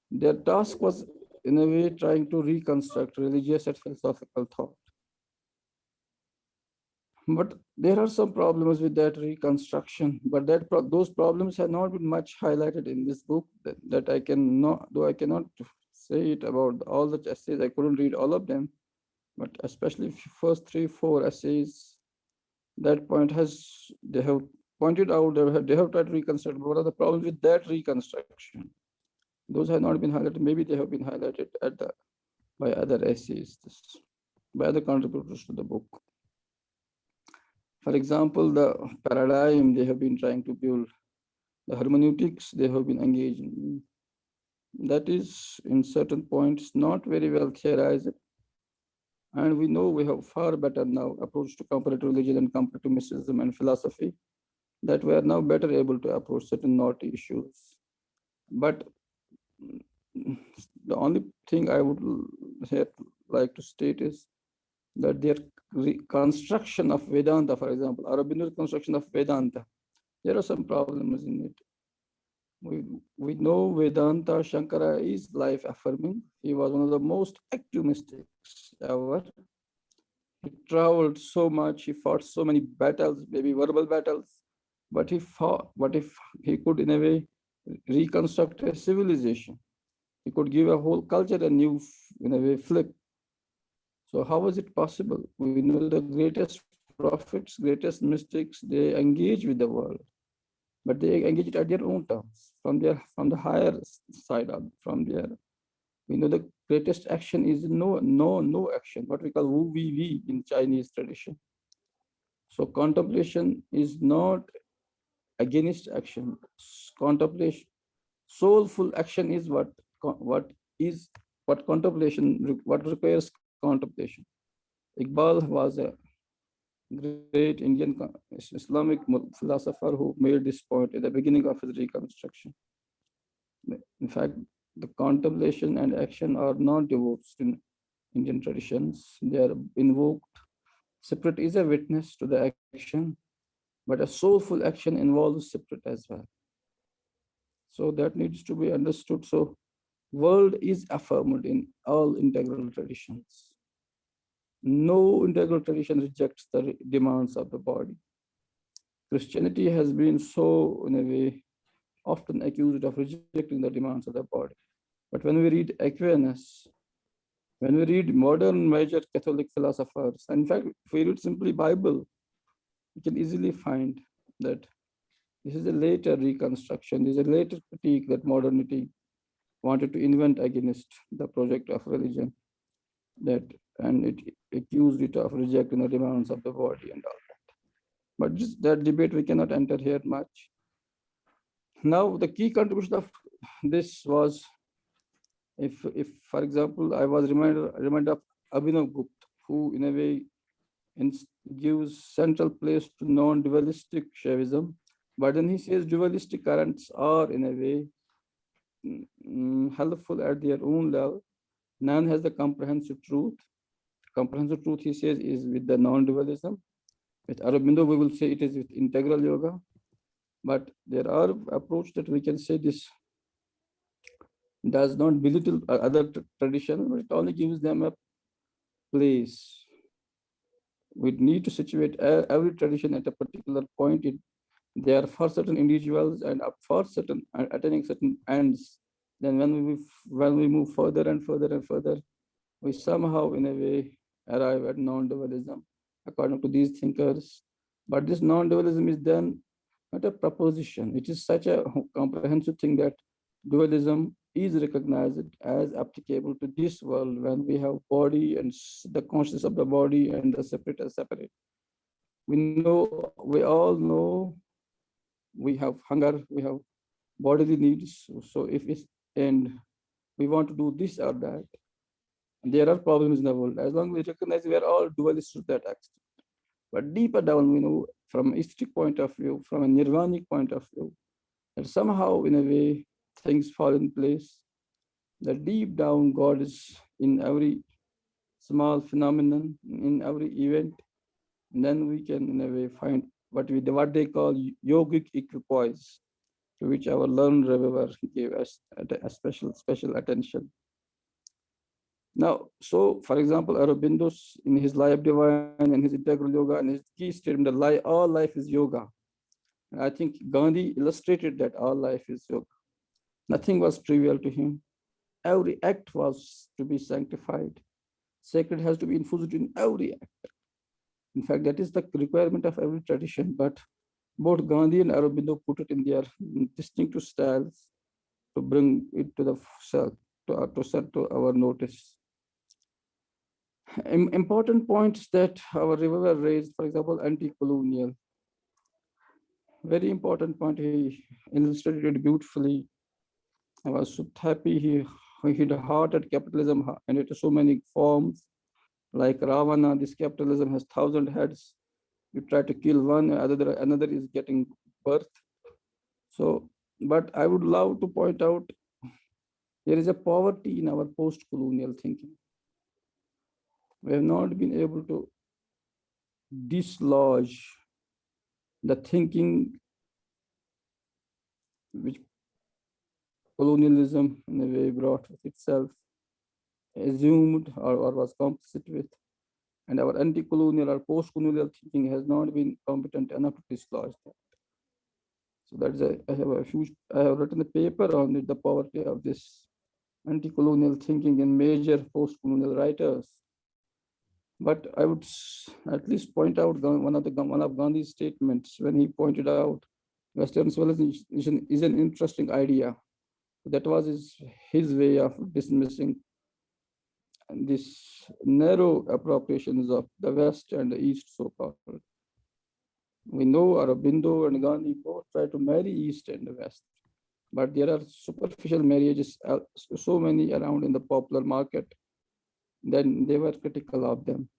their task was in a way trying to reconstruct religious and philosophical thought. But there are some problems with that reconstruction, but those problems have not been much highlighted in this book that I cannot say it about all the essays. I couldn't read all of them, but especially first 3-4 essays, that point they have pointed out, they have tried to reconstruct what are the problems with that reconstruction. Those have not been highlighted. Maybe they have been highlighted by other essays, by other contributors to the book. For example, the paradigm they have been trying to build, the hermeneutics they have been engaged in, that is in certain points not very well theorized. And we know we have far better now approach to comparative religion and comparative mysticism and philosophy, that we are now better able to approach certain knotty issues. But the only thing I would here like to state is that their construction of Vedanta, for example, Aurobindo's construction of Vedanta, there are some problems in it. We know Vedanta, Shankara is life affirming. He was one of the most active mystics ever. He traveled so much, he fought so many battles, maybe verbal battles, but he fought, what if he could in a way reconstruct a civilization? He could give a whole culture a new, in a way, flip. So how was it possible? We know the greatest prophets, greatest mystics, they engage with the world, but they engage it at their own terms, from the higher side of, from their, we know the greatest action is no action, what we call wu vi in Chinese tradition. So contemplation is not against action. Contemplation, soulful action is what contemplation, what requires contemplation. Iqbal was a great Indian Islamic philosopher who made this point at the beginning of his reconstruction. In fact, the contemplation and action are not divorced in Indian traditions. They are invoked. Spirit is a witness to the action, but a soulful action involves spirit as well. So that needs to be understood. So world is affirmed in all integral traditions. No integral tradition rejects the demands of the body. Christianity has been so, in a way, often accused of rejecting the demands of the body. But when we read Aquinas, when we read modern major Catholic philosophers, in fact, if we read simply Bible, we can easily find that this is a later reconstruction, this is a later critique that modernity wanted to invent against the project of religion, that, and it accused it of rejecting the demands of the body and all that. But just that debate we cannot enter here much. Now the key contribution of this was, if for example, I was reminded of Abhinav Gupta, who in a way gives central place to non-dualistic Shaivism, but then he says dualistic currents are in a way helpful at their own level. None has the comprehensive truth. Comprehensive truth, he says, is with the non-dualism. With Aurobindo, we will say it is with integral yoga. But there are approaches that we can say this does not belittle other traditions, but it only gives them a place. We need to situate every tradition at a particular point. They are for certain individuals and for certain attaining certain ends. Then when we move further and further and further, we somehow in a way arrive at non-dualism according to these thinkers. But this non-dualism is then not a proposition. It is such a comprehensive thing that dualism is recognized as applicable to this world when we have body and the consciousness of the body and the separate as separate. We all know we have hunger, we have bodily needs. So if it's, and we want to do this or that, there are problems in the world. As long as we recognize we are all dualists to that extent. But deeper down, we know from an aesthetic point of view, from a nirvanic point of view, that somehow in a way things fall in place. That deep down God is in every small phenomenon, in every event. And then we can in a way find what they call yogic equipoise, to which our learned reviewer gave us a special attention. Now, so for example, Aurobindo in his Life Divine and his Integral Yoga and his key statement that all life is yoga. And I think Gandhi illustrated that all life is yoga. Nothing was trivial to him. Every act was to be sanctified. Sacred has to be infused in every act. In fact, that is the requirement of every tradition. But both Gandhi and Aurobindo put it in their distinctive styles to bring it to the to our notice. Important points that our reviewer raised, for example, anti-colonial. Very important point, he illustrated it beautifully. I was so happy he hit hard at capitalism and it has so many forms. Like Ravana, this capitalism has 1,000 heads. You try to kill one, another is getting birth. So, but I would love to point out There is a poverty in our post-colonial thinking. We have not been able to dislodge the thinking which colonialism in a way brought with itself, assumed or was complicit with, and our anti-colonial or post-colonial thinking has not been competent enough to dislodge that. So that is I have written a paper on it, the poverty of this anti-colonial thinking in major post-colonial writers. But I would at least point out one of Gandhi's statements when he pointed out Western civilization is an interesting idea. That was his way of dismissing this narrow appropriations of the West and the East, so-called. We know Aurobindo and Gandhi both try to marry East and the West, but there are superficial marriages, so many around in the popular market, then they were critical of them.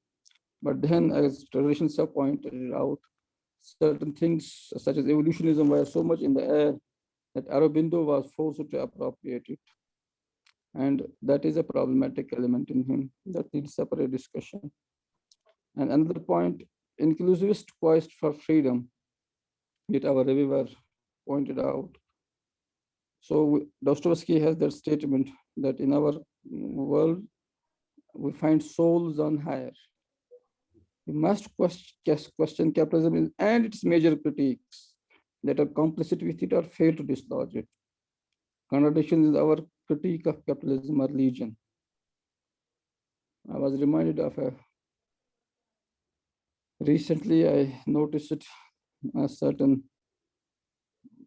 But then, as traditions have pointed out, certain things such as evolutionism were so much in the air that Aurobindo was forced to appropriate it. And that is a problematic element in him that needs separate discussion. And another point, inclusivist quest for freedom, yet our reviewer pointed out. So Dostoevsky has that statement that in our world, we find souls on higher. We must question capitalism and its major critiques that are complicit with it or fail to dislodge it. Contradictions in our critique of capitalism are legion. I was reminded of recently I noticed a certain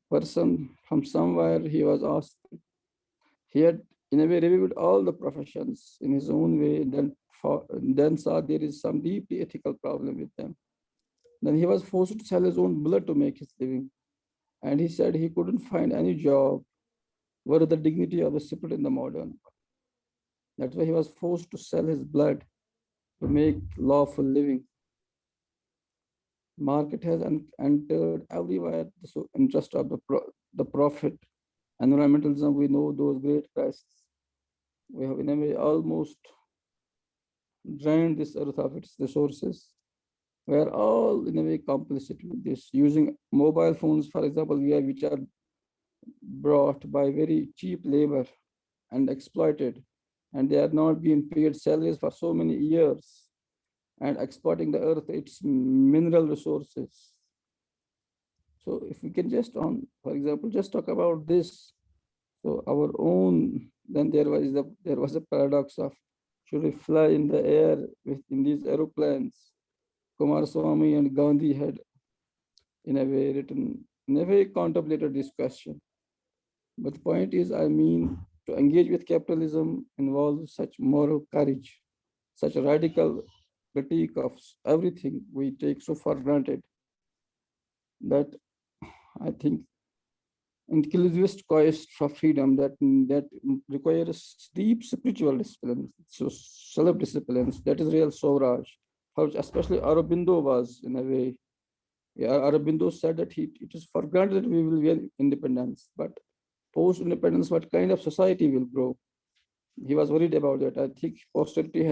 person from somewhere. He was asked, he had in a way reviewed all the professions in his own way, then saw there is some deeply ethical problem with them. Then he was forced to sell his own blood to make his living. And he said he couldn't find any job worth the dignity of the spirit in the modern world. That's why he was forced to sell his blood to make lawful living. Market has entered everywhere the interest of the profit. Environmentalism, we know those great crises. We have in a way almost drained this earth of its resources. We are all in a way complicit with this. Using mobile phones, for example, which are brought by very cheap labor and exploited, and they are not being paid salaries for so many years, and exploiting the earth, its mineral resources. So if we can just for example, just talk about this. So our own, then there was a paradox of should we fly in the air in these aeroplanes? Kumaraswamy and Gandhi had in a way contemplated this question. But the point is, I mean, to engage with capitalism involves such moral courage, such a radical critique of everything we take so for granted that I think inclusivist quest for freedom that requires deep spiritual discipline, so self-disciplines, that is real Swaraj. Especially Aurobindo was in a way. Aurobindo said that it is for granted that we will be independence, but post-independence, what kind of society will grow? He was worried about that. I think posterity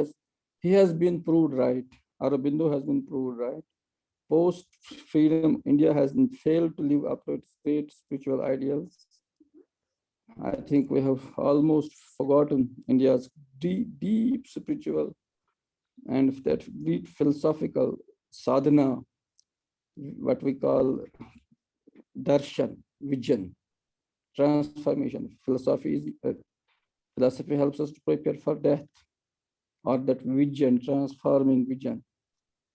has been proved right. Aurobindo has been proved right. Post-freedom, India has failed to live up to its great spiritual ideals. I think we have almost forgotten India's deep spiritual and that deep philosophical sadhana, what we call darshan, vision, transformation. Philosophy helps us to prepare for death, or that vision, transforming vision.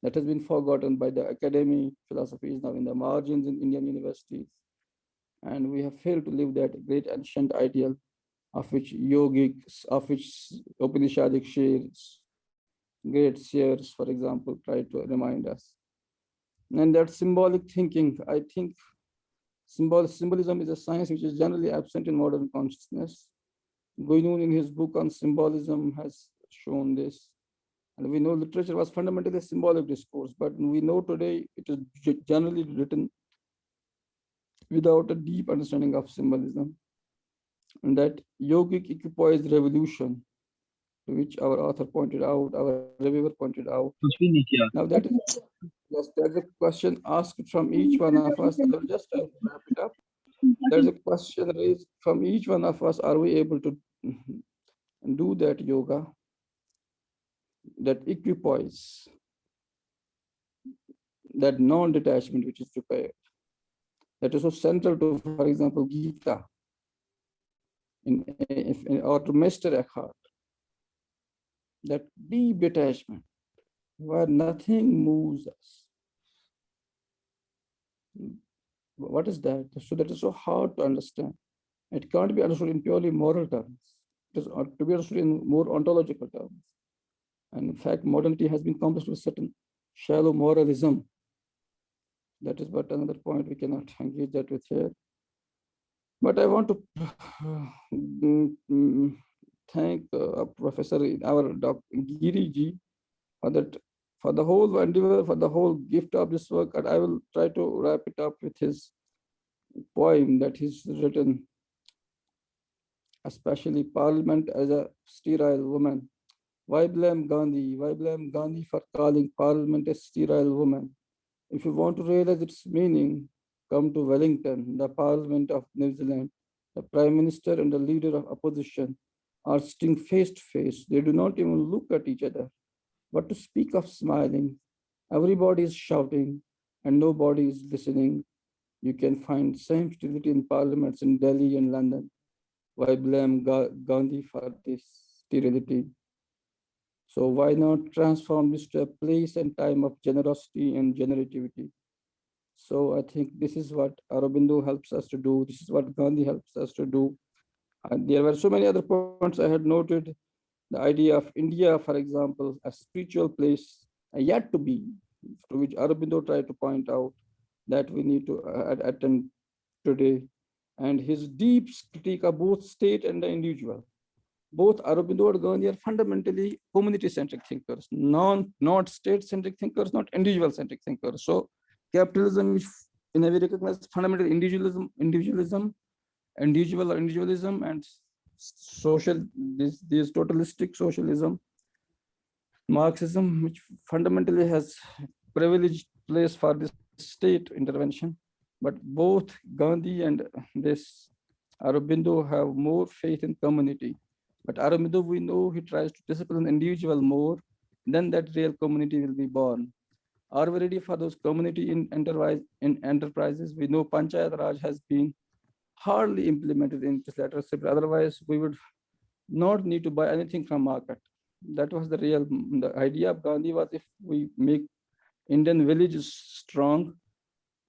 That has been forgotten by the academy. Philosophy is now in the margins in Indian universities. And we have failed to live that great ancient ideal of which yogics, of which Upanishadic shares, great seers, for example, try to remind us. And that symbolic thinking, I think symbolism is a science which is generally absent in modern consciousness. Goinun in his book on symbolism has shown this. And we know literature was fundamentally a symbolic discourse, but we know today it is generally written without a deep understanding of symbolism. that yogic equipoise revolution, to which our author pointed out, our reviewer pointed out. Now that is, yes, there's a question asked from each one of us. I will just wrap it up. There's a question raised from each one of us. Are we able to do that yoga, that equipoise, that non-detachment which is required, that is so central to, for example, Gita, or to Mr. Eckhart, that deep detachment where nothing moves us. What is that? So that is so hard to understand. It can't be understood in purely moral terms. It is to be understood in more ontological terms. And in fact, modernity has been accomplished with certain shallow moralism. That is but another point we cannot engage that with here. But I want to thank Professor, our Dr. Giri ji, for that, for the whole endeavor, for the whole gift of this work. And I will try to wrap it up with his poem that he's written, especially Parliament as a sterile woman. Why blame Gandhi? Why blame Gandhi for calling Parliament a sterile woman? If you want to realize its meaning, come to Wellington, the Parliament of New Zealand. The Prime Minister and the leader of opposition are sitting face to face. They do not even look at each other. But to speak of smiling, everybody is shouting and nobody is listening. You can find same sterility in parliaments in Delhi and London. Why blame Gandhi for this sterility? So why not transform this to a place and time of generosity and generativity? So I think this is what Aurobindo helps us to do. This is what Gandhi helps us to do. And there were so many other points I had noted. The idea of India, for example, a spiritual place yet to be, to which Aurobindo tried to point out that we need to attend today. And his deep critique of both state and the individual. Both Aurobindo and Gandhi are fundamentally community-centric thinkers, not state-centric thinkers, not individual-centric thinkers. So capitalism, which in a way recognizes fundamental individualism, and social, this totalistic socialism, Marxism, which fundamentally has privileged place for this state intervention. But both Gandhi and this Aurobindo have more faith in community. But Aurobindo, we know he tries to discipline the individual more, then that real community will be born. Are we ready for those community in enterprises? We know Panchayat Raj has been hardly implemented in this letter. Otherwise, we would not need to buy anything from market. That was the idea of Gandhi was, if we make Indian villages strong,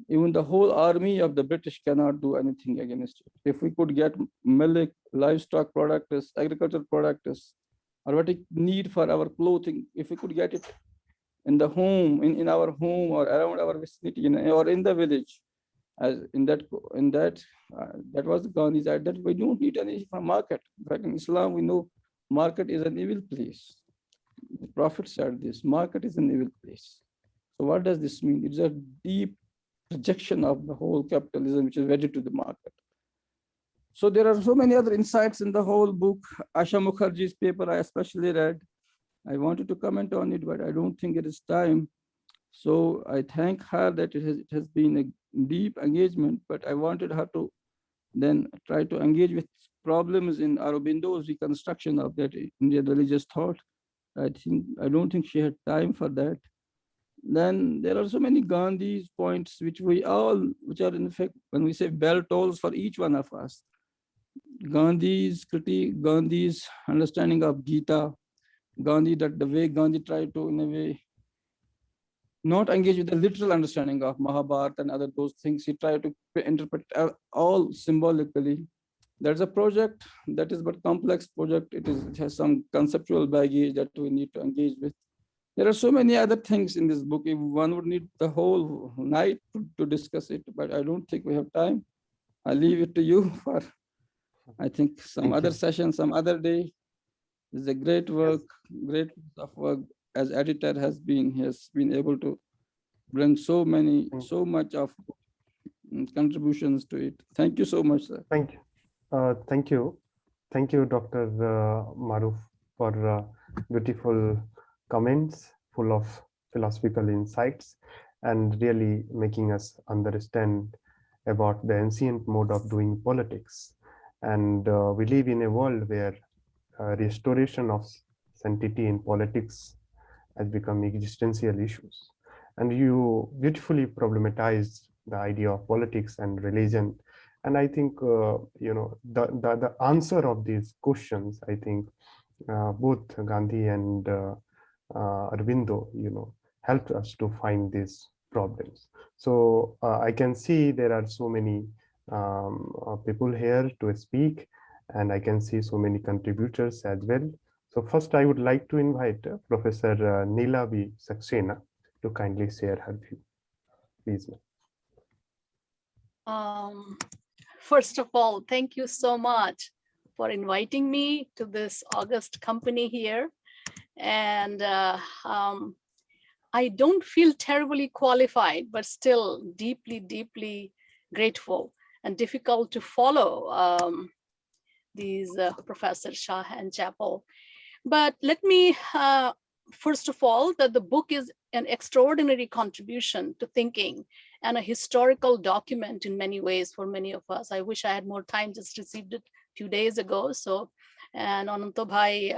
even the whole army of the British cannot do anything against it. If we could get milk, livestock products, agricultural products, or what we need for our clothing, if we could get it in the home, in our home or around our vicinity, or in the village, as that was Gandhi's idea, that we don't need anything from market. In fact, in Islam, we know market is an evil place. The Prophet said this, market is an evil place. So what does this mean? It's a deep rejection of the whole capitalism, which is wedded to the market. So there are so many other insights in the whole book. Asa Mukherjee's paper I especially read. I wanted to comment on it, but I don't think it is time. So I thank her that it has been a deep engagement, but I wanted her to then try to engage with problems in Aurobindo's reconstruction of that Indian religious thought. I don't think she had time for that. Then there are so many Gandhi's points which are in fact, when we say bell tolls for each one of us. Gandhi's critique, Gandhi's understanding of Gita, Gandhi, that the way Gandhi tried to, in a way, not engage with the literal understanding of Mahabharata and other those things. He tried to interpret all symbolically. There's a project that is but complex project. It has some conceptual baggage that we need to engage with. There are so many other things in this book. If one would need the whole night to discuss it, but I don't think we have time. I'll leave it to you for, I think, some other session, some other day. It's a great work, great piece of work. As editor he has been able to bring so much of contributions to it. Thank you so much, sir. Thank you. Thank you. Thank you, Dr. Maroof, for beautiful comments full of philosophical insights and really making us understand about the ancient mode of doing politics. And we live in a world where restoration of sanctity in politics has become existential issues. And you beautifully problematized the idea of politics and religion. And I think, the answer of these questions, I think both Gandhi and Aurobindo, helped us to find these problems. So I can see there are so many people here to speak, and I can see so many contributors as well. So first, I would like to invite Professor Neela B. Saxena to kindly share her view. Please, ma'am. First of all, thank you so much for inviting me to this august company here. And I don't feel terribly qualified, but still deeply, deeply grateful and difficult to follow these Professor Shah and Chapple. But let me, first of all, that the book is an extraordinary contribution to thinking and a historical document in many ways for many of us. I wish I had more time, just received it a few days ago. So, and Ananta Bhai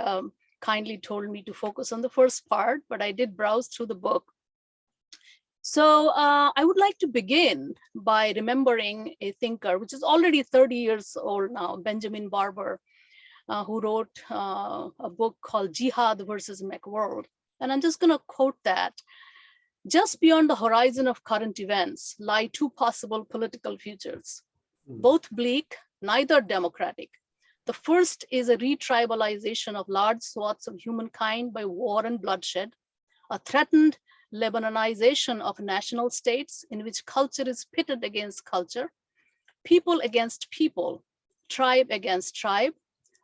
kindly told me to focus on the first part, but I did browse through the book. So I would like to begin by remembering a thinker, which is already 30 years old now, Benjamin Barber, who wrote a book called Jihad versus McWorld. And I'm just going to quote that. Just beyond the horizon of current events lie two possible political futures, both bleak, neither democratic. The first is a retribalization of large swaths of humankind by war and bloodshed, a threatened Lebanonization of national states in which culture is pitted against culture, people against people, tribe against tribe,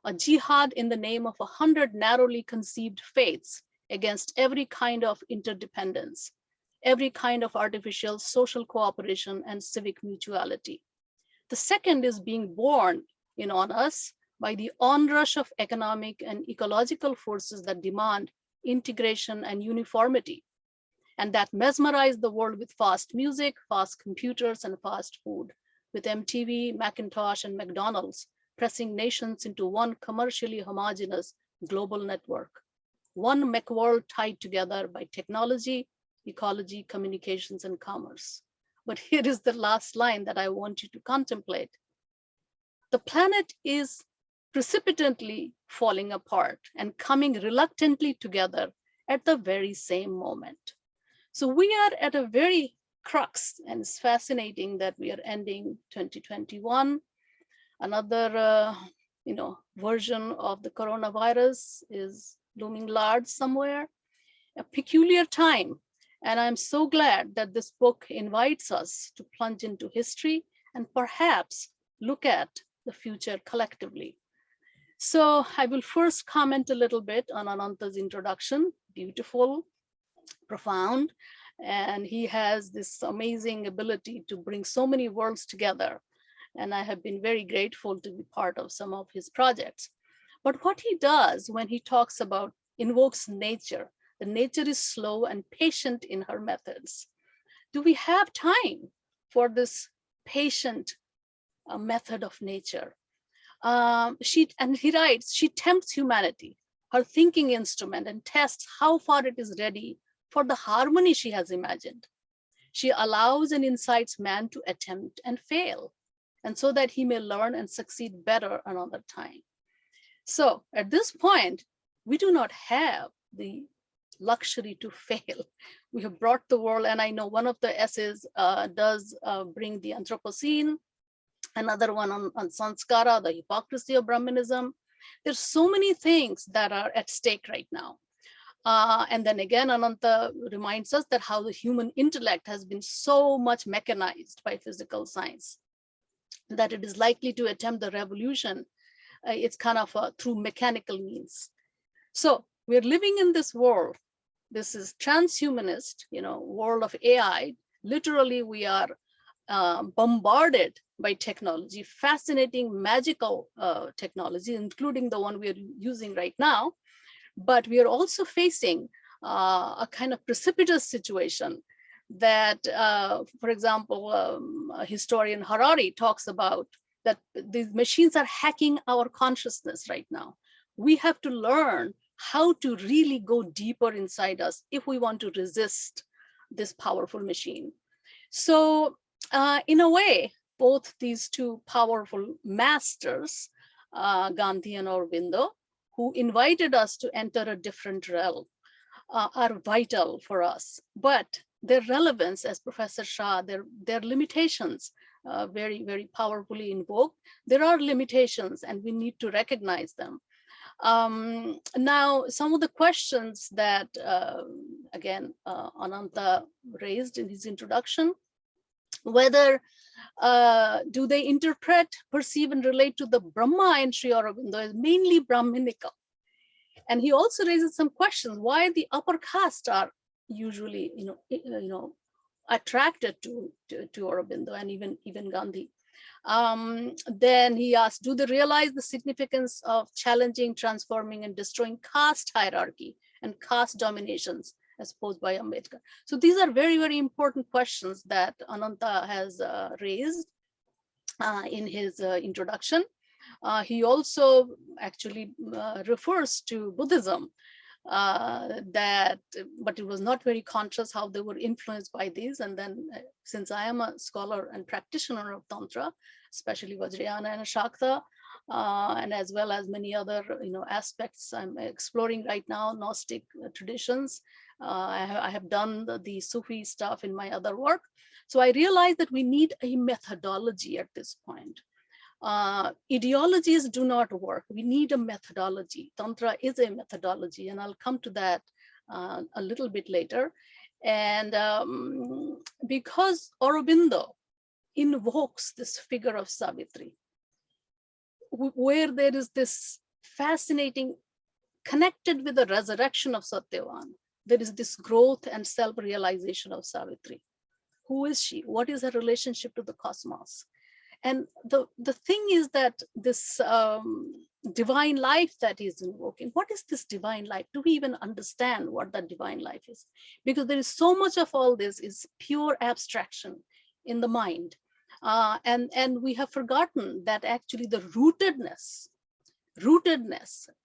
a jihad in the name of 100 narrowly conceived faiths against every kind of interdependence, every kind of artificial social cooperation and civic mutuality. The second is being born in on us by the onrush of economic and ecological forces that demand integration and uniformity, and that mesmerize the world with fast music, fast computers, and fast food, with MTV, Macintosh, and McDonald's pressing nations into one commercially homogeneous global network, one McWorld tied together by technology, ecology, communications, and commerce. But here is the last line that I want you to contemplate. The planet is precipitantly falling apart and coming reluctantly together at the very same moment. So we are at a very crux, and it's fascinating that we are ending 2021. Another version of the coronavirus is looming large somewhere, a peculiar time. And I'm so glad that this book invites us to plunge into history and perhaps look at the future collectively. So I will first comment a little bit on Ananta's introduction, beautiful, profound, and he has this amazing ability to bring so many worlds together. And I have been very grateful to be part of some of his projects. But what he does when he talks about, invokes nature, the nature is slow and patient in her methods. Do we have time for this patient method of nature? He writes, she tempts humanity, her thinking instrument, and tests how far it is ready for the harmony she has imagined. She allows and incites man to attempt and fail, and so that he may learn and succeed better another time. So at this point, we do not have the luxury to fail. We have brought the world, and I know one of the essays does bring the Anthropocene, another one on Sanskara, the hypocrisy of Brahmanism. There's so many things that are at stake right now. And then again, Ananta reminds us that how the human intellect has been so much mechanized by physical science that it is likely to attempt the revolution. It's kind of through mechanical means. So we're living in this world. This is transhumanist, world of AI. Literally, we are bombarded by technology, fascinating, magical technology, including the one we are using right now. But we are also facing a kind of precipitous situation that, for example, historian Harari talks about, that these machines are hacking our consciousness right now. We have to learn how to really go deeper inside us if we want to resist this powerful machine. So in a way, both these two powerful masters, Gandhi and Aurobindo, who invited us to enter a different realm, are vital for us. But their relevance, as Professor Shah, their limitations, very, very powerfully invoked. There are limitations and we need to recognize them. Now, some of the questions that, again, Ananta raised in his introduction, whether do they interpret, perceive, and relate to the Brahma in Sri Aurobindo as mainly Brahminical. And he also raises some questions, why the upper caste are usually, attracted to Aurobindo and even Gandhi. Then he asked, do they realize the significance of challenging, transforming, and destroying caste hierarchy and caste dominations as posed by Ambedkar? So these are very, very important questions that Ananta has raised in his introduction. He also actually refers to Buddhism, but it was not very conscious how they were influenced by these. And then since I am a scholar and practitioner of Tantra, especially Vajrayana and Shakta, and as well as many other aspects I'm exploring right now, Gnostic traditions. I have done the Sufi stuff in my other work. So I realized that we need a methodology at this point. Ideologies do not work. We need a methodology. Tantra is a methodology, and I'll come to that a little bit later. And because Aurobindo invokes this figure of Savitri, where there is this fascinating, connected with the resurrection of Satyavan, there is this growth and self-realization of Savitri. Who is she? What is her relationship to the cosmos? And the thing is that this divine life that he's invoking, what is this divine life? Do we even understand what that divine life is? Because there is so much of all this is pure abstraction in the mind. And we have forgotten that actually the rootedness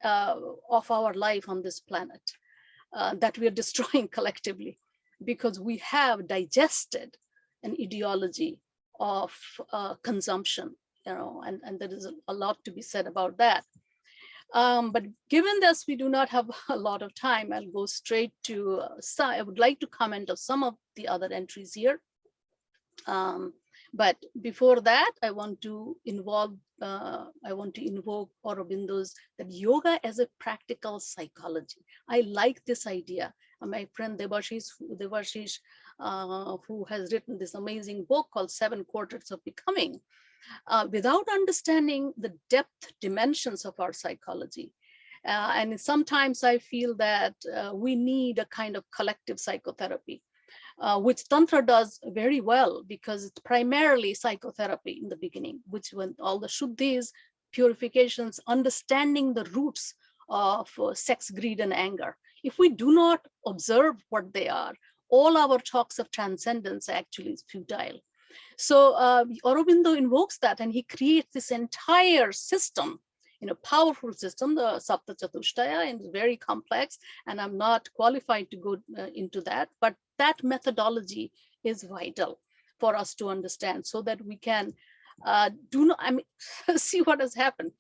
of our life on this planet that we are destroying collectively, because we have digested an ideology of consumption, and there is a lot to be said about that. But given this, we do not have a lot of time. I'll go straight to, I would like to comment on some of the other entries here. But before that, I want to invoke Aurobindo's that yoga as a practical psychology. I like this idea. My friend Debashish, who has written this amazing book called 7 Quarters of Becoming, without understanding the depth dimensions of our psychology. And sometimes I feel that we need a kind of collective psychotherapy, which Tantra does very well, because it's primarily psychotherapy in the beginning, which when all the shuddhis, purifications, understanding the roots of sex, greed, and anger. If we do not observe what they are, all our talks of transcendence actually is futile. So Aurobindo invokes that, and he creates this entire system, powerful system, the Sapta Chatushtaya, and it's very complex, and I'm not qualified to go into that, but that methodology is vital for us to understand, so that we can see what has happened.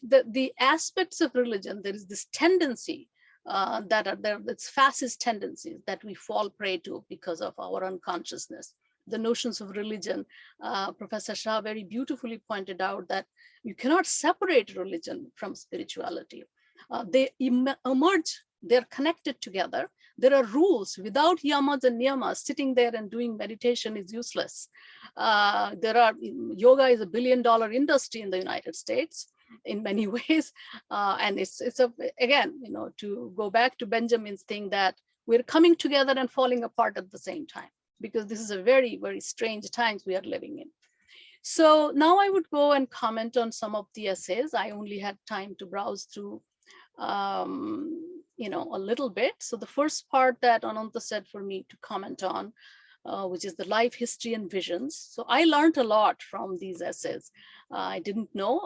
The aspects of religion, there is this tendency that are there, it's fascist tendencies that we fall prey to because of our unconsciousness. The notions of religion, Professor Shah very beautifully pointed out that you cannot separate religion from spirituality. They emerge, they're connected together. There are rules. Without yamas and niyamas, sitting there and doing meditation is useless. Yoga is $1 billion industry in the United States in many ways. And it's again, to go back to Benjamin's thing that we're coming together and falling apart at the same time, because this is a very, very strange times we are living in. So now I would go and comment on some of the essays. I only had time to browse through a little bit. So the first part that Ananta said for me to comment on, which is the life, history, and visions. So I learned a lot from these essays. I didn't know.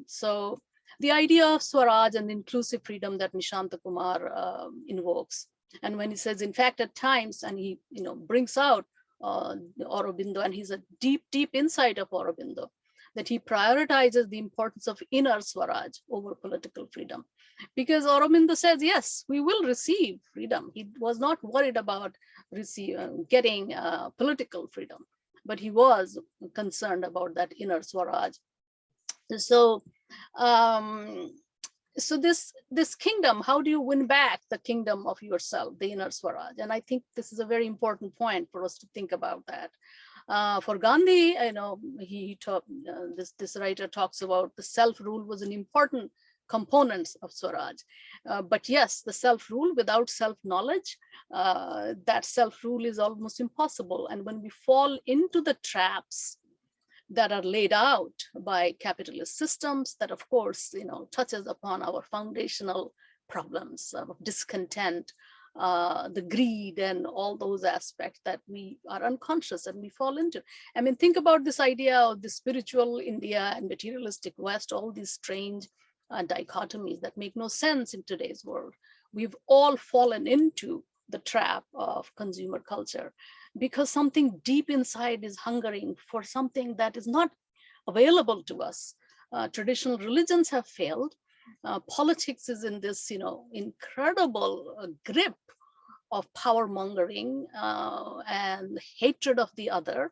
So the idea of Swaraj and inclusive freedom that Nishanta Kumar invokes. And when he says, in fact, at times, and he brings out Aurobindo, and he's a deep, deep insight of Aurobindo, that he prioritizes the importance of inner Swaraj over political freedom. Because Aurobindo says, yes, we will receive freedom. He was not worried about getting political freedom, but he was concerned about that inner Swaraj. So, so this kingdom, how do you win back the kingdom of yourself, the inner Swaraj? And I think this is a very important point for us to think about that. For Gandhi, this writer talks about the self-rule was an important component of Swaraj. But yes, the self-rule without self-knowledge, that self-rule is almost impossible. And when we fall into the traps that are laid out by capitalist systems, that of course, touches upon our foundational problems of discontent, the greed, and all those aspects that we are unconscious and we fall into. I mean, think about this idea of the spiritual India and materialistic West, all these strange dichotomies that make no sense in today's world. We've all fallen into the trap of consumer culture because something deep inside is hungering for something that is not available to us. Traditional religions have failed. Politics is in this, incredible grip of power mongering and hatred of the other.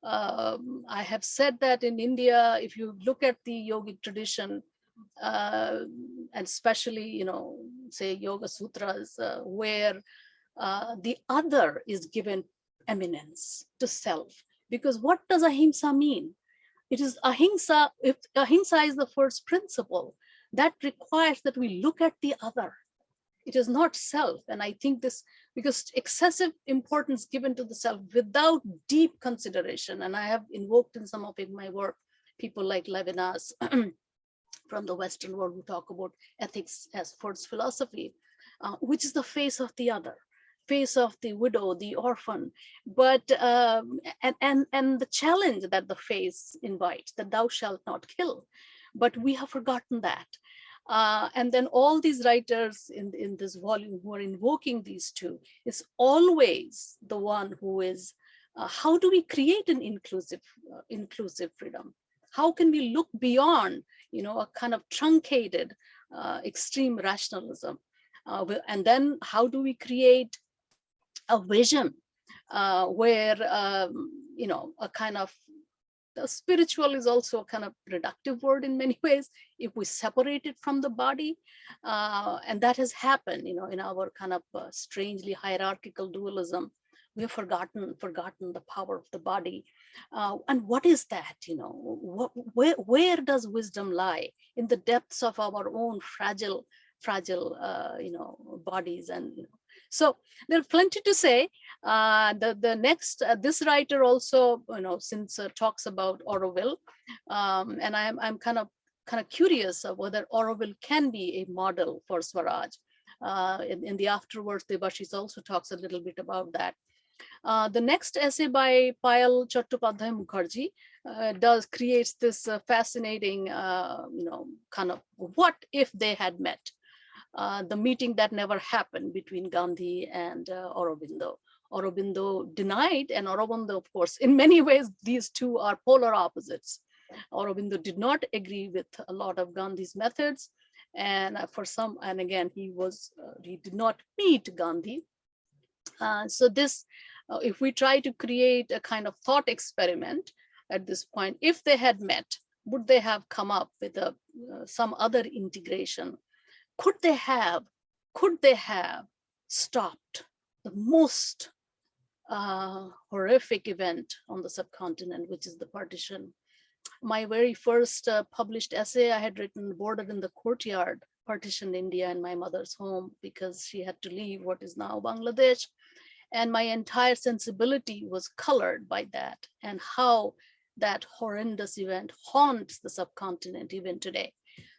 I have said that in India, if you look at the yogic tradition, and especially, say Yoga Sutras, where the other is given eminence to self. Because what does ahimsa mean? It is ahimsa. If ahimsa is the first principle, that requires that we look at the other. It is not self. And I think this, because excessive importance given to the self without deep consideration, and I have invoked in some of my work, people like Levinas from the Western world who talk about ethics as first philosophy, which is the face of the other, face of the widow, the orphan, but and the challenge that the face invites, that thou shalt not kill. But we have forgotten that. And then all these writers in this volume who are invoking these two is always the one who is, how do we create an inclusive freedom? How can we look beyond, a kind of truncated extreme rationalism? And then how do we create a vision where, a kind of, the spiritual is also a kind of reductive word in many ways, if we separate it from the body. And that has happened, in our kind of strangely hierarchical dualism. We have forgotten the power of the body. And what is that, where does wisdom lie? In the depths of our own fragile, bodies. And, so there's plenty to say. The next, this writer also, since talks about Auroville, and I'm kind of curious of whether Auroville can be a model for Swaraj. In the afterwards, Debashis also talks a little bit about that. The next essay by Payal Chattopadhyay Mukherjee creates this fascinating, kind of what if they had met. The meeting that never happened between Gandhi and Aurobindo. Aurobindo denied, and Aurobindo, of course, in many ways, these two are polar opposites. Aurobindo did not agree with a lot of Gandhi's methods, and and again, he did not meet Gandhi. So this, if we try to create a kind of thought experiment at this point, if they had met, would they have come up with some other integration? Could they have stopped the most horrific event on the subcontinent, which is the partition? My very first published essay I had written, Border in the Courtyard, partitioned India and my mother's home because she had to leave what is now Bangladesh. And my entire sensibility was colored by that, and how that horrendous event haunts the subcontinent even today.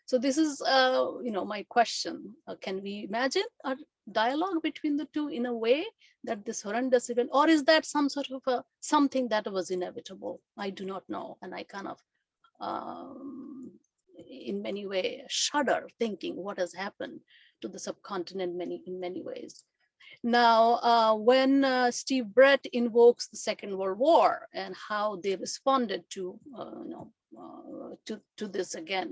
So this is, my question. Can we imagine a dialogue between the two in a way that this horrendous event, or is that some sort of something that was inevitable? I do not know. And I kind of, in many ways, shudder thinking what has happened to the subcontinent in many ways. Now, when Steve Brett invokes the Second World War and how they responded to, to this again,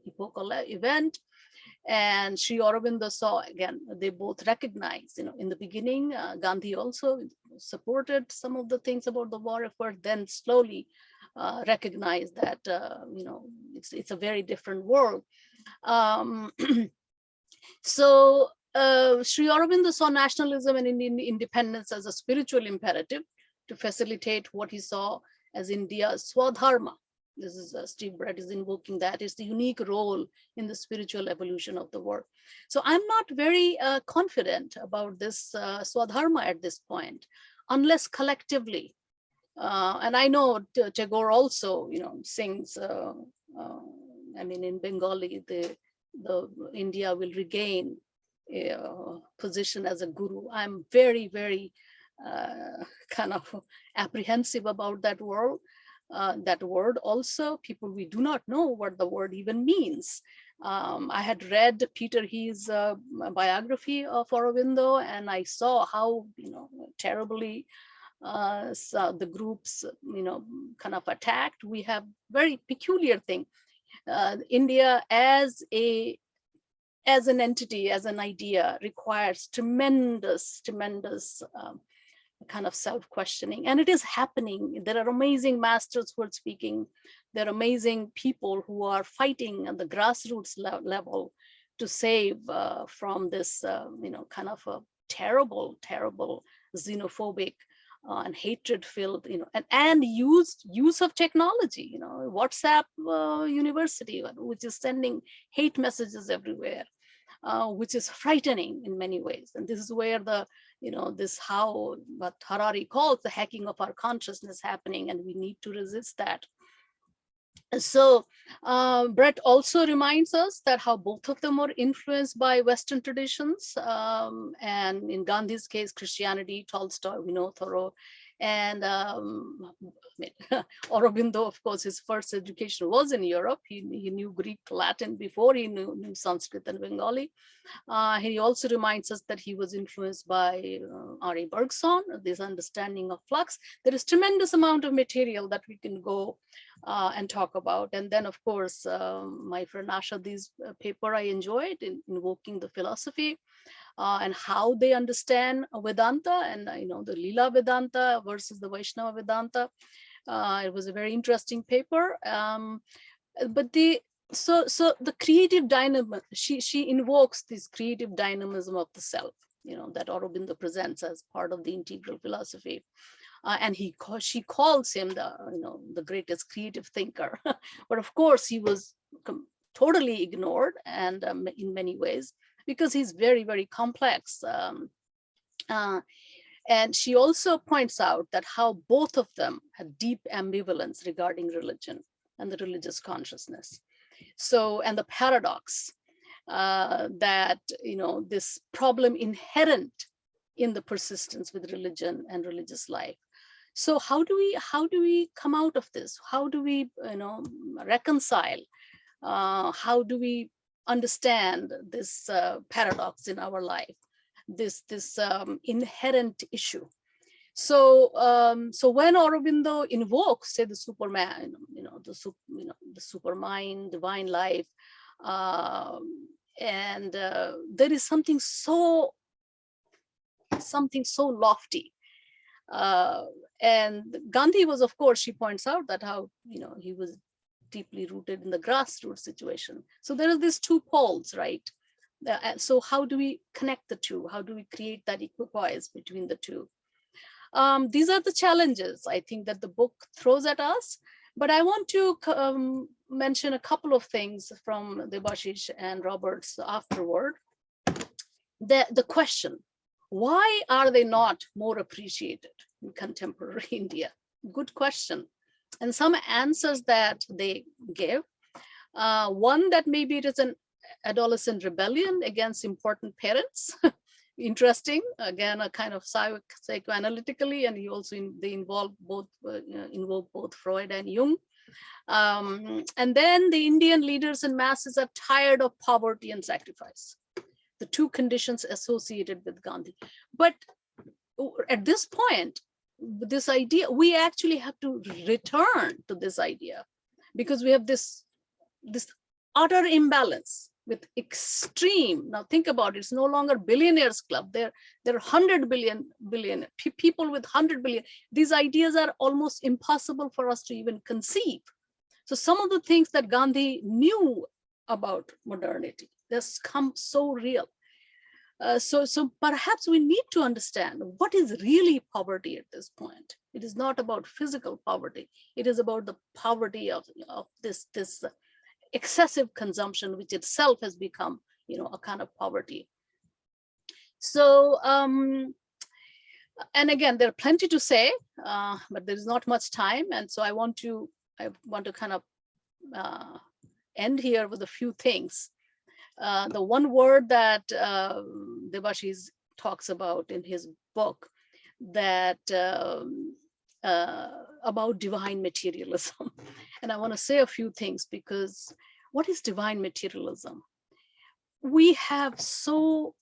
epochal event, and Sri Aurobindo saw again, they both recognized, in the beginning, Gandhi also supported some of the things about the war effort, then slowly recognized that, it's a very different world. So Sri Aurobindo saw nationalism and Indian independence as a spiritual imperative to facilitate what he saw as India's Swadharma. This is Steve Brett is invoking that. It's the unique role in the spiritual evolution of the world. So I'm not very confident about this Swadharma at this point, unless collectively, and I know Tagore also, sings, in Bengali, the India will regain a position as a guru. I'm very, very kind of apprehensive about that word. That word also, people, we do not know what the word even means. I had read Peter Heath's biography of Aurobindo, and I saw how, terribly so the groups, kind of attacked. We have very peculiar thing. India as an entity, as an idea, requires tremendous kind of self-questioning, and it is happening. There are amazing masters who are speaking. There are amazing people who are fighting at the grassroots level to save from this, kind of a terrible xenophobic and hatred-filled, and use of technology. WhatsApp University, which is sending hate messages everywhere. Which is frightening in many ways. And this is where what Harari calls the hacking of our consciousness happening, and we need to resist that. So Brett also reminds us that how both of them were influenced by Western traditions. And in Gandhi's case, Christianity, Tolstoy, we know Thoreau, and Aurobindo, of course, his first education was in Europe. He knew Greek, Latin before he knew Sanskrit and Bengali. He also reminds us that he was influenced by R.A. Bergson, this understanding of flux. There is tremendous amount of material that we can go and talk about. And then, of course, my friend Ashadi's paper I enjoyed in invoking the philosophy. And how they understand Vedanta and the Lila Vedanta versus the Vaishnava Vedanta. It was a very interesting paper. But so the creative dynamism, she invokes this creative dynamism of the self, that Aurobindo presents as part of the integral philosophy. And she calls him the greatest creative thinker. But of course, he was totally ignored, and in many ways, because he's very, very complex. And she also points out that how both of them had deep ambivalence regarding religion and the religious consciousness. So, and the paradox that, this problem inherent in the persistence with religion and religious life. So how do we come out of this? How do we, reconcile? How do we understand this paradox in our life, this inherent issue? So when Aurobindo invokes, say, the Superman, the supermind, divine life, and there is something so lofty. And Gandhi was, of course, she points out that how he was deeply rooted in the grassroots situation. So there are these two poles, right? So how do we connect the two? How do we create that equipoise between the two? These are the challenges I think that the book throws at us. But I want to mention a couple of things from Debashish and Roberts afterward. The question, why are they not more appreciated in contemporary India? Good question. and some answers that they give. One, that maybe it is an adolescent rebellion against important parents. Interesting, again, a kind of psychoanalytically, and you also they involve both invoke both Freud and Jung. And then the Indian leaders and masses are tired of poverty and sacrifice, the two conditions associated with Gandhi. But at this point, this idea, we actually have to return to this idea, because we have this utter imbalance with extreme. Now think about it, it's no longer billionaires club. There are 100 billion people with 100 billion. These ideas are almost impossible for us to even conceive. So some of the things that Gandhi knew about modernity, that's come so real. So perhaps we need to understand what is really poverty at this point. It is not about physical poverty. It is about the poverty of this excessive consumption, which itself has become, a kind of poverty. So, and again, there are plenty to say, but there is not much time, and so I want to kind of end here with a few things. The one word that Debashish talks about in his book, that about divine materialism. And I want to say a few things, because what is divine materialism? We have so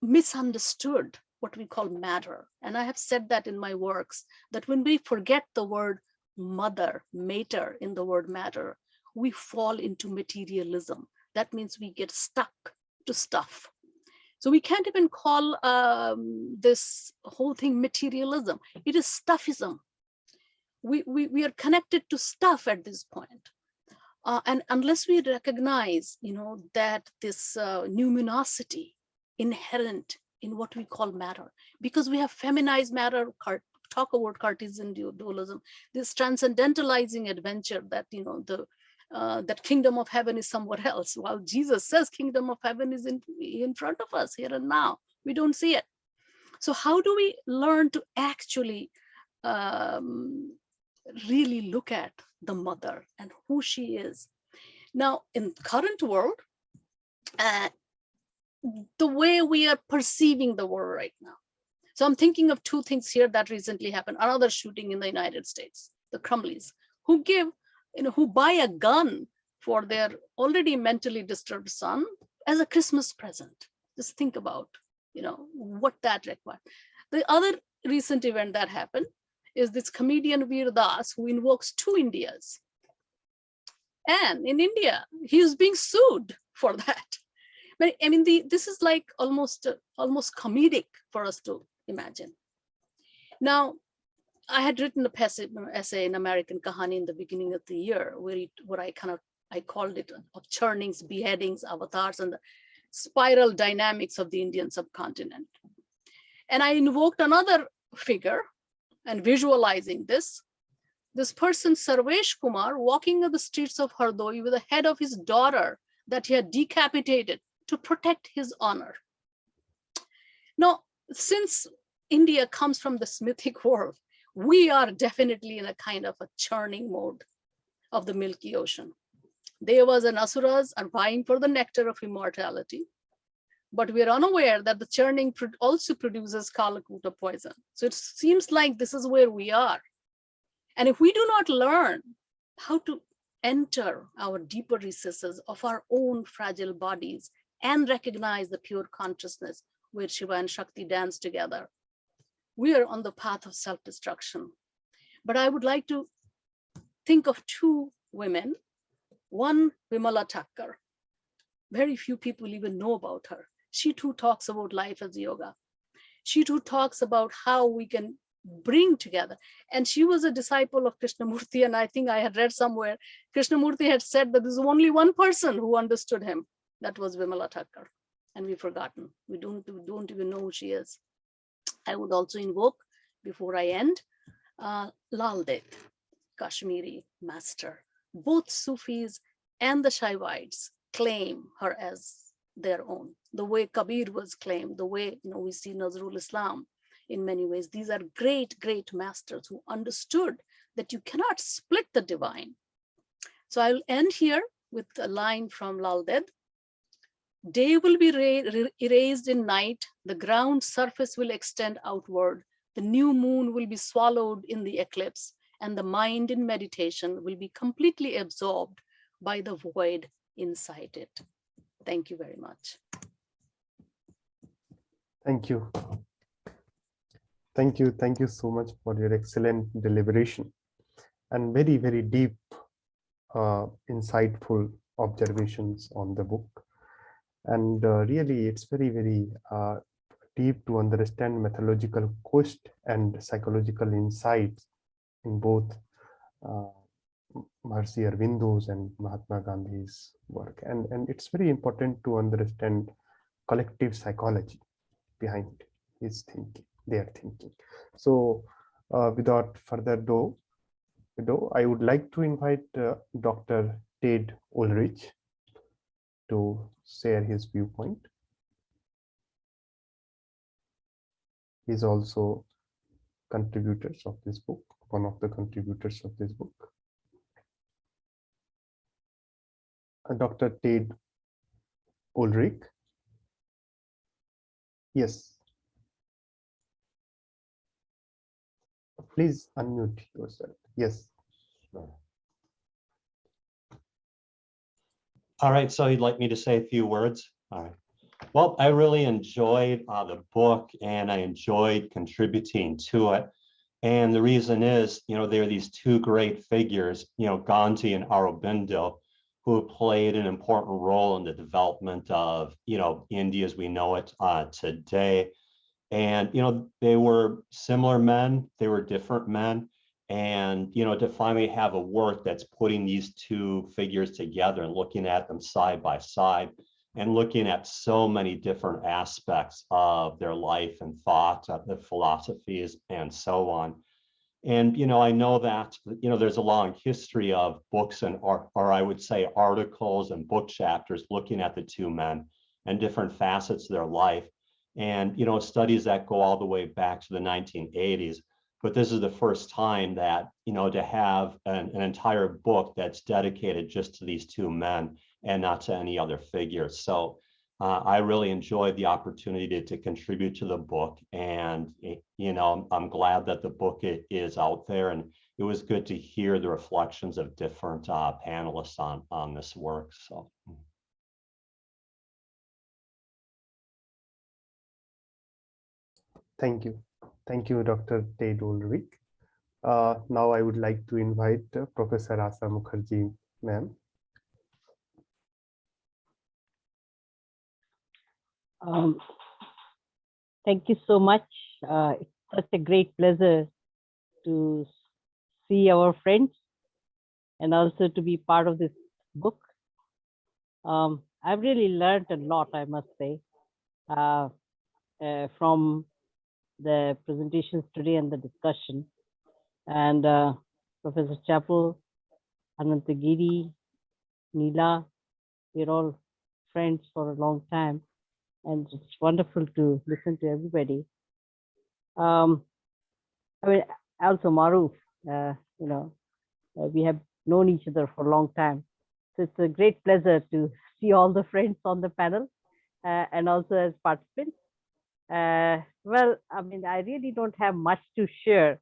misunderstood what we call matter. And I have said that in my works, that when we forget the word mother, mater in the word matter, we fall into materialism. That means we get stuck to stuff. So we can't even call this whole thing materialism. It is stuffism. We are connected to stuff at this point. And unless we recognize, that this numinosity inherent in what we call matter, because we have feminized matter, talk about Cartesian dualism, this transcendentalizing adventure that, that kingdom of heaven is somewhere else, while Jesus says kingdom of heaven is in front of us here and now. We don't see it. So how do we learn to actually really look at the mother and who she is? Now, in current world, the way we are perceiving the world right now. So I'm thinking of two things here that recently happened. Another shooting in the United States, the Crumleys, who buy a gun for their already mentally disturbed son as a Christmas present. Just think about, what that requires. The other recent event that happened is this comedian Veer Das, who invokes two Indias. And in India, he is being sued for that. But I mean, this is like almost comedic for us to imagine. Now, I had written a essay in American Kahani in the beginning of the year, where I called it of churnings, beheadings, avatars, and the spiral dynamics of the Indian subcontinent. And I invoked another figure, and visualizing this person, Sarvesh Kumar, walking on the streets of Hardoi with the head of his daughter that he had decapitated to protect his honor. Now, since India comes from the mythic world, we are definitely in a kind of a churning mode of the Milky Ocean. Devas and Asuras are vying for the nectar of immortality, but we are unaware that the churning also produces Kalakuta poison. So it seems like this is where we are. And if we do not learn how to enter our deeper recesses of our own fragile bodies and recognize the pure consciousness where Shiva and Shakti dance together, we are on the path of self-destruction. But I would like to think of two women. One, Vimala Thakkar. Very few people even know about her. She too talks about life as yoga. She too talks about how we can bring together. And she was a disciple of Krishnamurti, and I think I had read somewhere, Krishnamurti had said that there's only one person who understood him. That was Vimala Thakkar. And we've forgotten. We don't even know who she is. I would also invoke, before I end, Lal Det, Kashmiri master. Both Sufis and the Shaivites claim her as their own. The way Kabir was claimed, the way we see Nazrul Islam in many ways. These are great, great masters who understood that you cannot split the divine. So I'll end here with a line from Lal Ded. Day will be erased in night, the ground surface will extend outward, the new moon will be swallowed in the eclipse, and the mind in meditation will be completely absorbed by the void inside it. Thank you very much. Thank you. Thank you. Thank you so much for your excellent deliberation and very, very deep, insightful observations on the book. And really, it's very, very deep to understand methodological quest and psychological insights in both Maharishi Aurobindo's and Mahatma Gandhi's work. And it's very important to understand collective psychology behind his thinking, their thinking. So without further ado, I would like to invite Dr. Ted Ulrich to share his viewpoint. He's also contributors of this book, one of the contributors of this book. Dr. Ted Ulrich. Yes. Please unmute yourself. Yes. All right, so you'd like me to say a few words? All right. Well, I really enjoyed the book and I enjoyed contributing to it. And the reason is, there are these two great figures, Gandhi and Aurobindo, who played an important role in the development of, India as we know it today. And, they were similar men, they were different men. And, to finally have a work that's putting these two figures together and looking at them side by side and looking at so many different aspects of their life and thought, the philosophies and so on. And, I know that, there's a long history of books and, or I would say articles and book chapters looking at the two men and different facets of their life. And, studies that go all the way back to the 1980s. But this is the first time that, to have an entire book that's dedicated just to these two men and not to any other figures. So I really enjoyed the opportunity to contribute to the book. And, I'm glad that the book is out there. And it was good to hear the reflections of different panelists on this work. So. Thank you. Thank you, Dr. Ted Ulrich. Now I would like to invite Professor Asa Mukherjee, ma'am. Thank you so much. It's such a great pleasure to see our friends and also to be part of this book. I've really learned a lot, I must say, from the presentations today and the discussion. And Professor Chapple, Ananta Giri, Neela, we're all friends for a long time. And it's wonderful to listen to everybody. I mean, also Maroof, we have known each other for a long time. So it's a great pleasure to see all the friends on the panel and also as participants. Well, I mean, I really don't have much to share,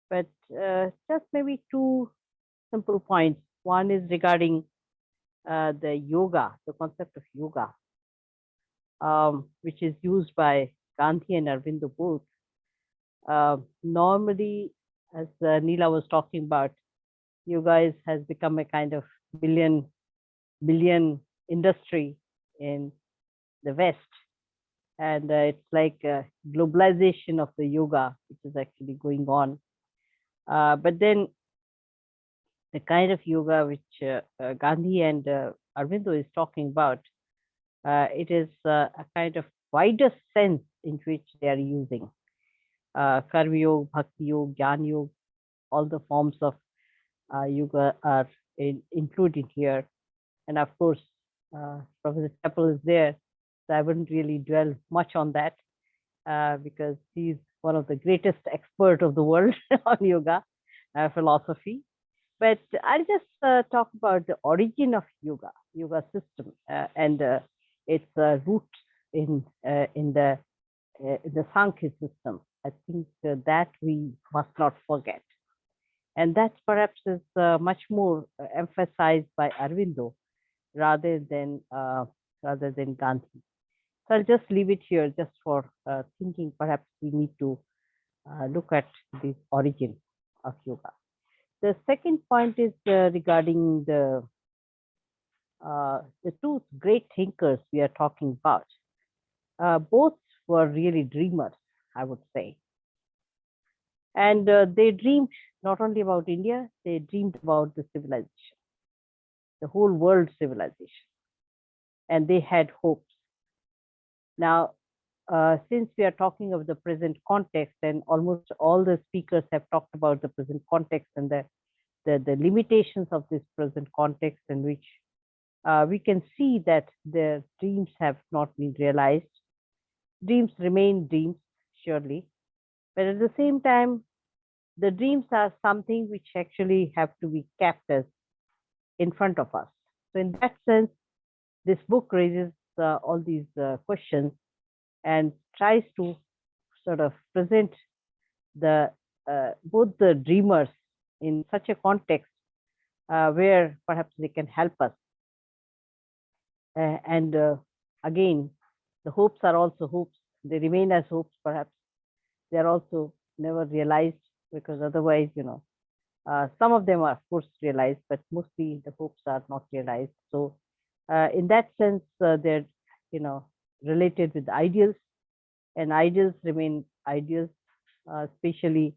but just maybe two simple points. One is regarding the yoga, the concept of yoga, which is used by Gandhi and Aurobindo both. Normally, as Neela was talking about, yoga has become a kind of billion industry in the West. And it's like a globalization of the yoga, which is actually going on. But then the kind of yoga which Gandhi and Aurobindo is talking about, it is a kind of wider sense in which they are using. Karma Yoga, Bhakti Yoga, Jnana Yoga, all the forms of yoga are included here. And of course, Professor Chapple is there. So I wouldn't really dwell much on that because he's one of the greatest experts of the world on yoga. philosophy. But I'll just talk about the origin of yoga system, and its roots in the Sankhya system. I think that we must not forget. And that perhaps is much more emphasized by Aurobindo rather than Gandhi. So I'll just leave it here just for thinking. Perhaps we need to look at the origin of yoga. The second point is regarding the two great thinkers we are talking about. Both were really dreamers, I would say. And they dreamed not only about India, they dreamed about the civilization, the whole world civilization. And they had hopes. Now, since we are talking of the present context, and almost all the speakers have talked about the present context and the limitations of this present context, in which we can see that their dreams have not been realized. Dreams remain dreams, surely. But at the same time, the dreams are something which actually have to be kept as in front of us. So in that sense, this book raises all these questions and tries to sort of present the both the dreamers in such a context where perhaps they can help us. And again, the hopes are also hopes. They remain as hopes, perhaps. They are also never realized, because otherwise, some of them are of course realized, but mostly the hopes are not realized. So in that sense, they're related with ideals, and ideals remain ideals. Especially,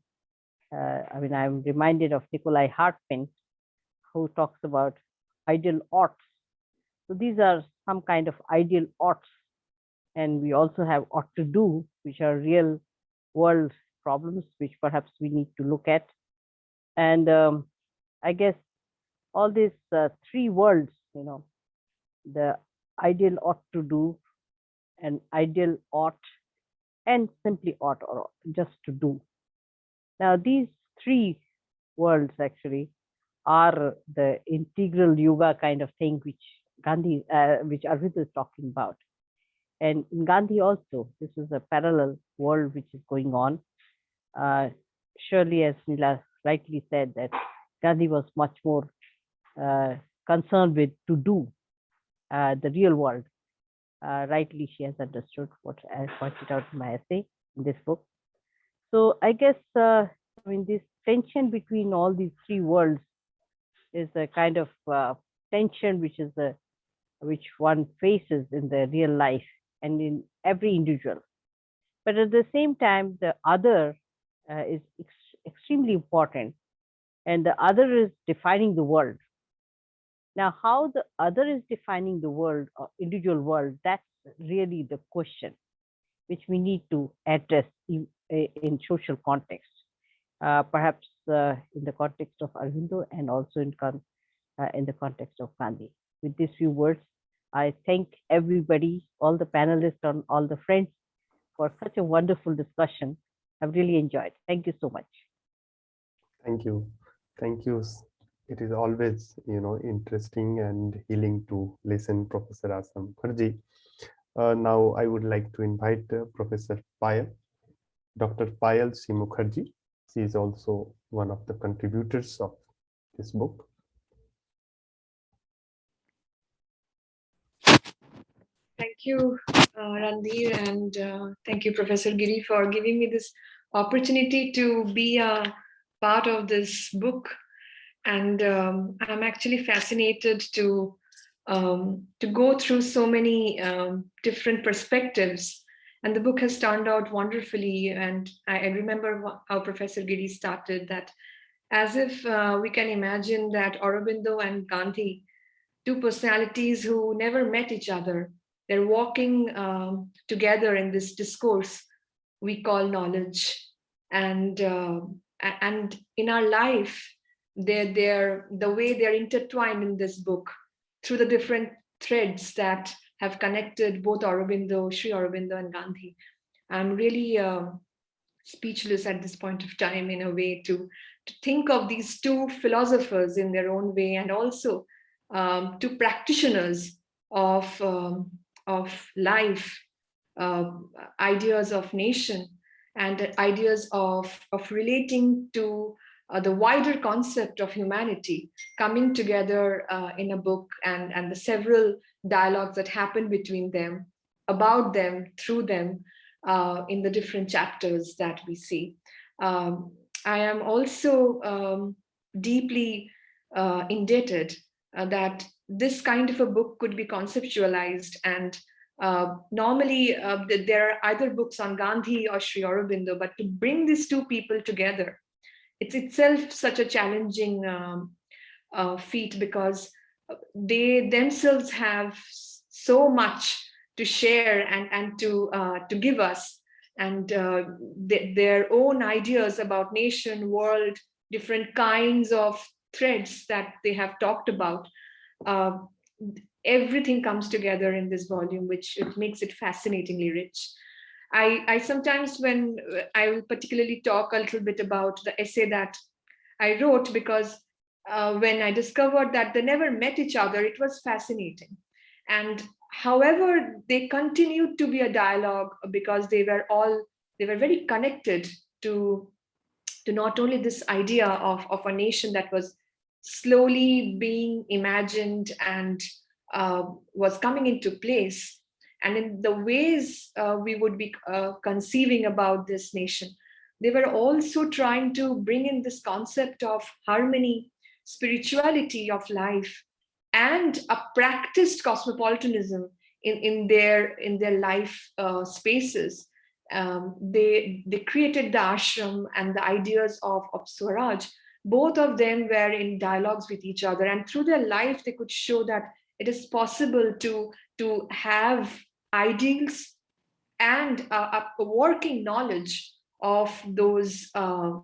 I'm reminded of Nikolai Hartmann, who talks about ideal oughts. So these are some kind of ideal oughts, and we also have ought to do, which are real world problems, which perhaps we need to look at. And I guess all these three worlds, the ideal ought to do, and ideal ought, and simply ought, or just to do. Now, these three worlds actually are the integral yoga kind of thing, which which Aurobindo is talking about. And in Gandhi also, this is a parallel world which is going on. Surely, as Nila rightly said, that Gandhi was much more concerned with to do the real world. Rightly, she has understood what I pointed out in my essay in this book. So I guess, this tension between all these three worlds is a kind of tension which one faces in the real life and in every individual. But at the same time, the other is extremely important, and the other is defining the world. Now, how the other is defining the world or individual world, that's really the question which we need to address in social context, perhaps in the context of Aurobindo, and also in the context of Gandhi. With these few words, I thank everybody, all the panelists and all the friends, for such a wonderful discussion. I've really enjoyed. Thank you so much. Thank you. Thank you. It is always, interesting and healing to listen, Professor Asa Mukherjee. Now I would like to invite Professor Payal, Dr. Payal C. Mukherjee. She is also one of the contributors of this book. Thank you, Randhir, and thank you, Professor Giri, for giving me this opportunity to be a part of this book. And I'm actually fascinated to go through so many different perspectives. And the book has turned out wonderfully. And I remember how Professor Giri started that, as if we can imagine that Aurobindo and Gandhi, two personalities who never met each other, they're walking together in this discourse we call knowledge. And in our life, the way they're intertwined in this book through the different threads that have connected both Aurobindo, Sri Aurobindo, and Gandhi. I'm really speechless at this point of time in a way to think of these two philosophers in their own way, and also two practitioners of life, ideas of nation, and ideas of relating to the wider concept of humanity coming together in a book, and the several dialogues that happen between them, about them, through them, in the different chapters that we see. I am also deeply indebted that this kind of a book could be conceptualized, and normally there are either books on Gandhi or Sri Aurobindo, but to bring these two people together, it's itself such a challenging feat, because they themselves have so much to share and to give us, and their own ideas about nation, world, different kinds of threads that they have talked about. Everything comes together in this volume, which it makes it fascinatingly rich. I sometimes, when I will particularly talk a little bit about the essay that I wrote, because when I discovered that they never met each other, it was fascinating. And however, they continued to be a dialogue, because they were very connected to not only this idea of a nation that was slowly being imagined and was coming into place, and in the ways we would be conceiving about this nation. They were also trying to bring in this concept of harmony, spirituality of life, and a practiced cosmopolitanism in their life spaces. They created the ashram and the ideas of Swaraj. Both of them were in dialogues with each other, and through their life they could show that it is possible to have ideals and a working knowledge of those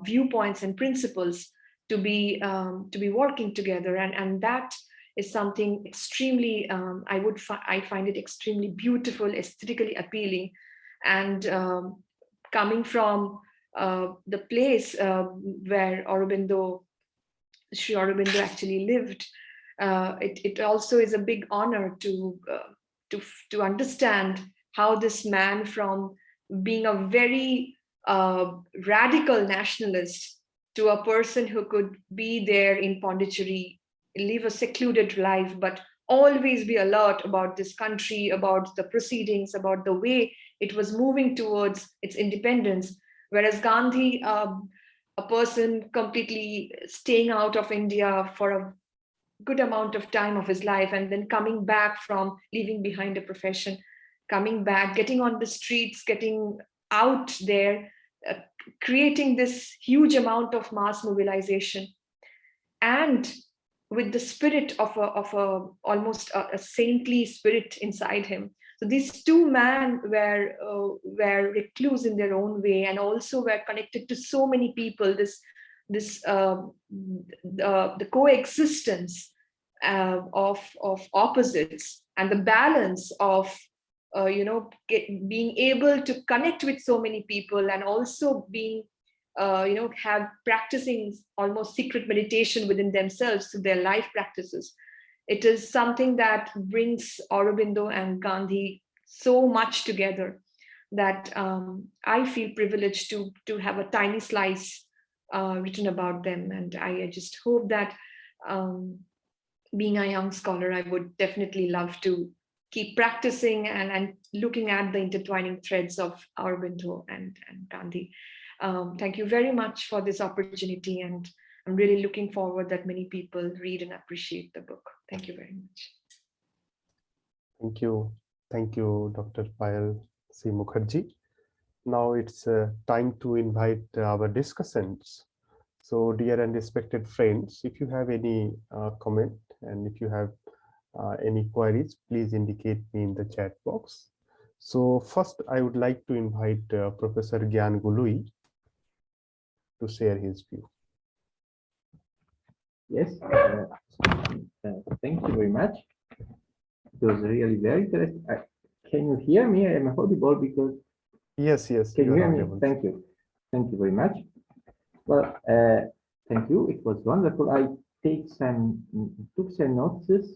viewpoints and principles to be working together, and that is something extremely I find it extremely beautiful, aesthetically appealing, and coming from the place where Sri Aurobindo actually lived. It also is a big honor to understand how this man, from being a very radical nationalist to a person who could be there in Pondicherry, live a secluded life, but always be alert about this country, about the proceedings, about the way it was moving towards its independence. Whereas Gandhi, a person completely staying out of India for a good amount of time of his life, and then coming back from leaving behind a profession, coming back, getting on the streets, getting out there, creating this huge amount of mass mobilization, and with the spirit of almost a saintly spirit inside him. So these two men were recluse in their own way, and also were connected to so many people. The coexistence of opposites, and the balance of being able to connect with so many people, and also being have practicing almost secret meditation within themselves through their life practices. It is something that brings Aurobindo and Gandhi so much together that I feel privileged to have a tiny slice written about them. And I just hope that being a young scholar, I would definitely love to keep practicing and looking at the intertwining threads of Aurobindo and Gandhi. Thank you very much for this opportunity, and I'm really looking forward that many people read and appreciate the book. Thank you very much. Thank you, Dr. Payal C. Mukherjee. Now it's time to invite our discussants. So, dear and respected friends, if you have any comment, and if you have any queries, please indicate me in the chat box. So first, I would like to invite Professor Gyan Gului to share his view. Yes, thank you very much. It was really very interesting. Can you hear me? I am audible because... Yes. Can you hear me? Thank you. Thank you very much. Well, thank you. It was wonderful. I took some notes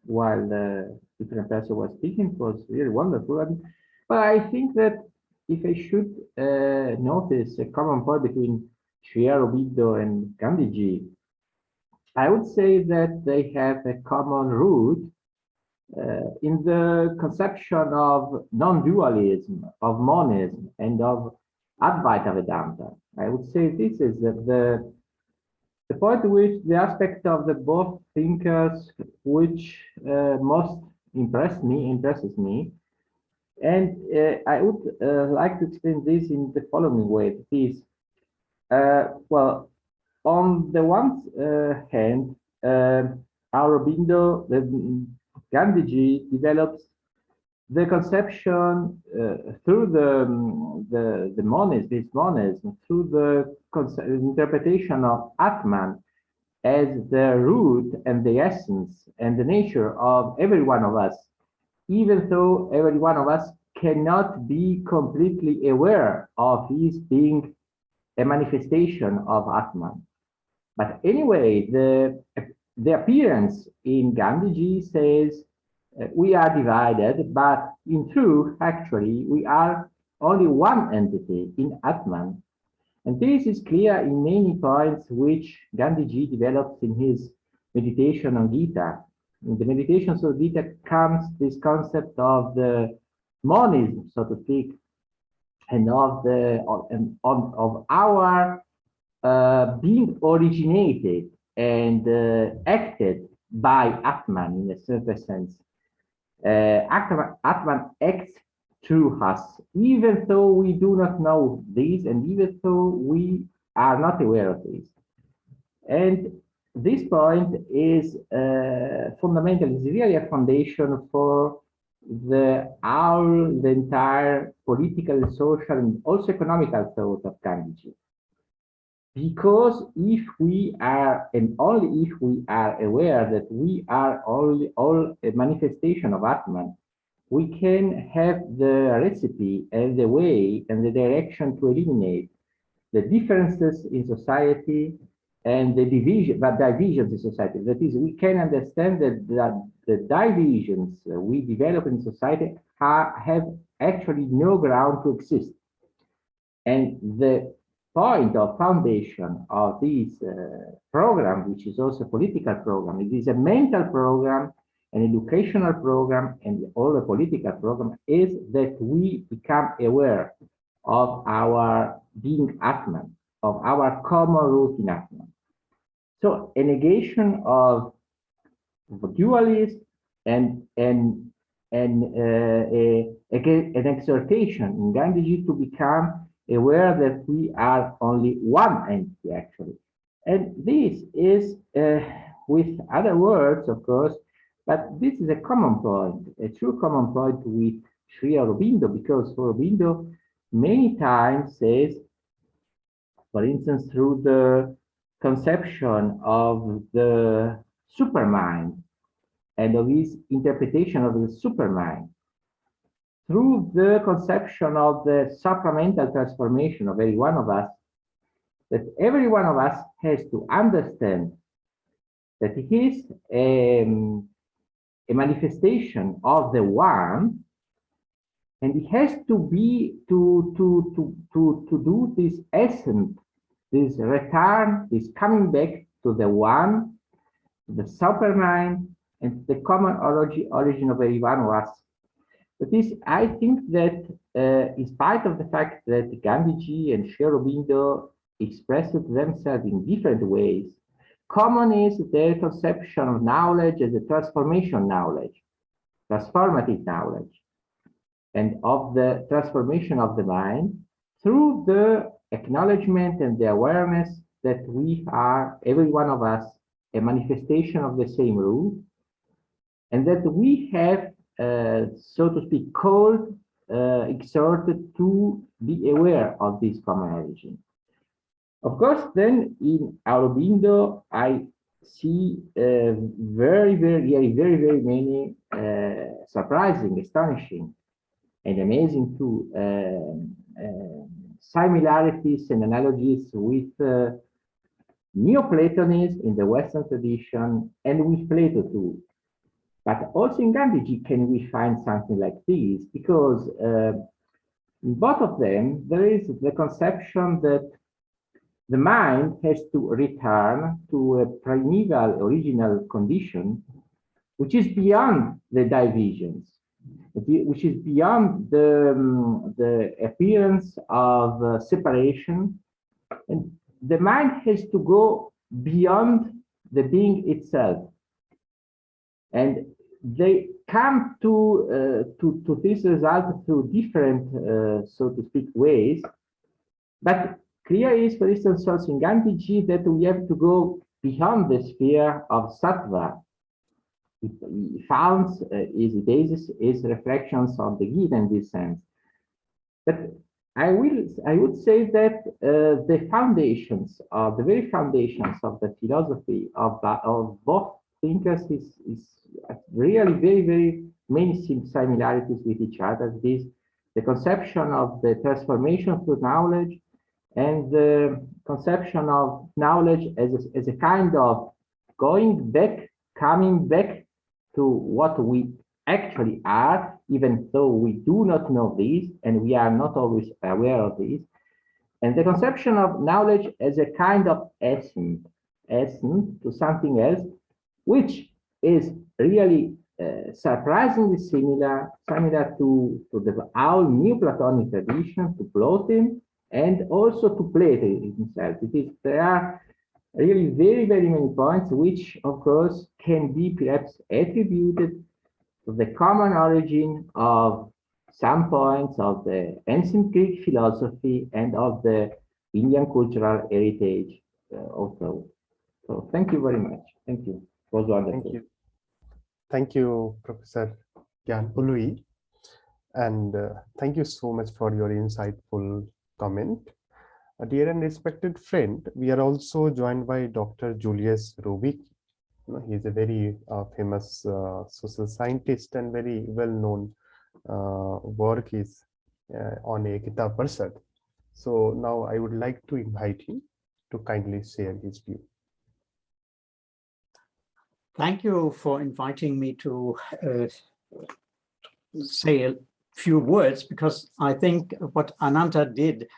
while the different person was speaking. It was really wonderful. But I think that if I should notice a common point between Sri Aurobindo and Gandhiji, I would say that they have a common root in the conception of non-dualism, of monism, and of Advaita Vedanta. I would say this is the point which the aspect of the both thinkers which most impresses me. And I would like to explain this in the following way. Is well, on the one hand, Aurobindo, Gandhiji develops the conception through the monism, this monism, through the interpretation of Atman as the root and the essence and the nature of every one of us, even though every one of us cannot be completely aware of his being a manifestation of Atman. But anyway, the appearance in Gandhiji says we are divided, but in truth, actually, we are only one entity in Atman. And this is clear in many points which Gandhiji develops in his meditation on Gita. In the meditations of Gita comes this concept of the monism, so to speak, and of our being originated and acted by Atman in a certain sense. Atman acts through us, even though we do not know this, and even though we are not aware of this. And this point is fundamental. It's really a foundation for the entire political, social, and also economical thought of Gandhiji. Because if we are, and only if we are aware that we are all a manifestation of Atman, we can have the recipe and the way and the direction to eliminate the differences in society and the divisions in society. That is, we can understand that the divisions we develop in society have actually no ground to exist. And the point of foundation of this program, which is also a political program, it is a mental program, an educational program, and all the political program, is that we become aware of our being Atman, of our common root in Atman. So a negation of dualism and an exhortation in Gandhiji to become aware that we are only one entity, actually. And this is, with other words, of course, but this is a common point, a true common point with Sri Aurobindo, because Aurobindo many times says, for instance, through the conception of the supermind and of his interpretation of the supermind, through the conception of the supramental transformation of every one of us, that every one of us has to understand that it is a manifestation of the one, and it has to be to do this essence, this return, this coming back to the one, the supermind, and the common origin of every one of us. But this, I think that in spite of the fact that Gandhiji and Sri Aurobindo expressed themselves in different ways, common is their conception of knowledge as a transformation knowledge, transformative knowledge, and of the transformation of the mind through the acknowledgement and the awareness that we are, every one of us, a manifestation of the same root, and that we have, so to speak, called, exhorted to be aware of this common origin. Of course, then in Aurobindo, I see very many surprising, astonishing, and amazing too similarities and analogies with Neoplatonism in the Western tradition and with Plato too. But also in Gandhiji can we find something like this, because in both of them there is the conception that the mind has to return to a primeval original condition, which is beyond the divisions, which is beyond the appearance of separation. And the mind has to go beyond the being itself. And they come to this result through different, so to speak, ways. But clear is, for instance, also in Gandhiji, that we have to go beyond the sphere of sattva. He founds his basis, his reflections on the Gita in this sense. But I would say that the foundations, the very foundations of the philosophy of both thinkers is really very, very many similarities with each other. This, the conception of the transformation through knowledge, and the conception of knowledge as a kind of going back, coming back to what we actually are, even though we do not know this, and we are not always aware of this. And the conception of knowledge as a kind of essence to something else, which is really surprisingly similar to our Neoplatonic tradition, to Plotin, and also to Plato himself. There are really very, very many points which, of course, can be perhaps attributed to the common origin of some points of the ancient Greek philosophy and of the Indian cultural heritage also. So thank you very much. Thank you. It was wonderful. Thank you. Thank you, Professor Gyan Ului. And thank you so much for your insightful comment. Dear and respected friend, we are also joined by Dr. Julius Ruby. He is a very famous social scientist, and very well-known work is on Ekita Parsad. So now I would like to invite him to kindly share his view. Thank you for inviting me to say a few words, because I think what Ananta did,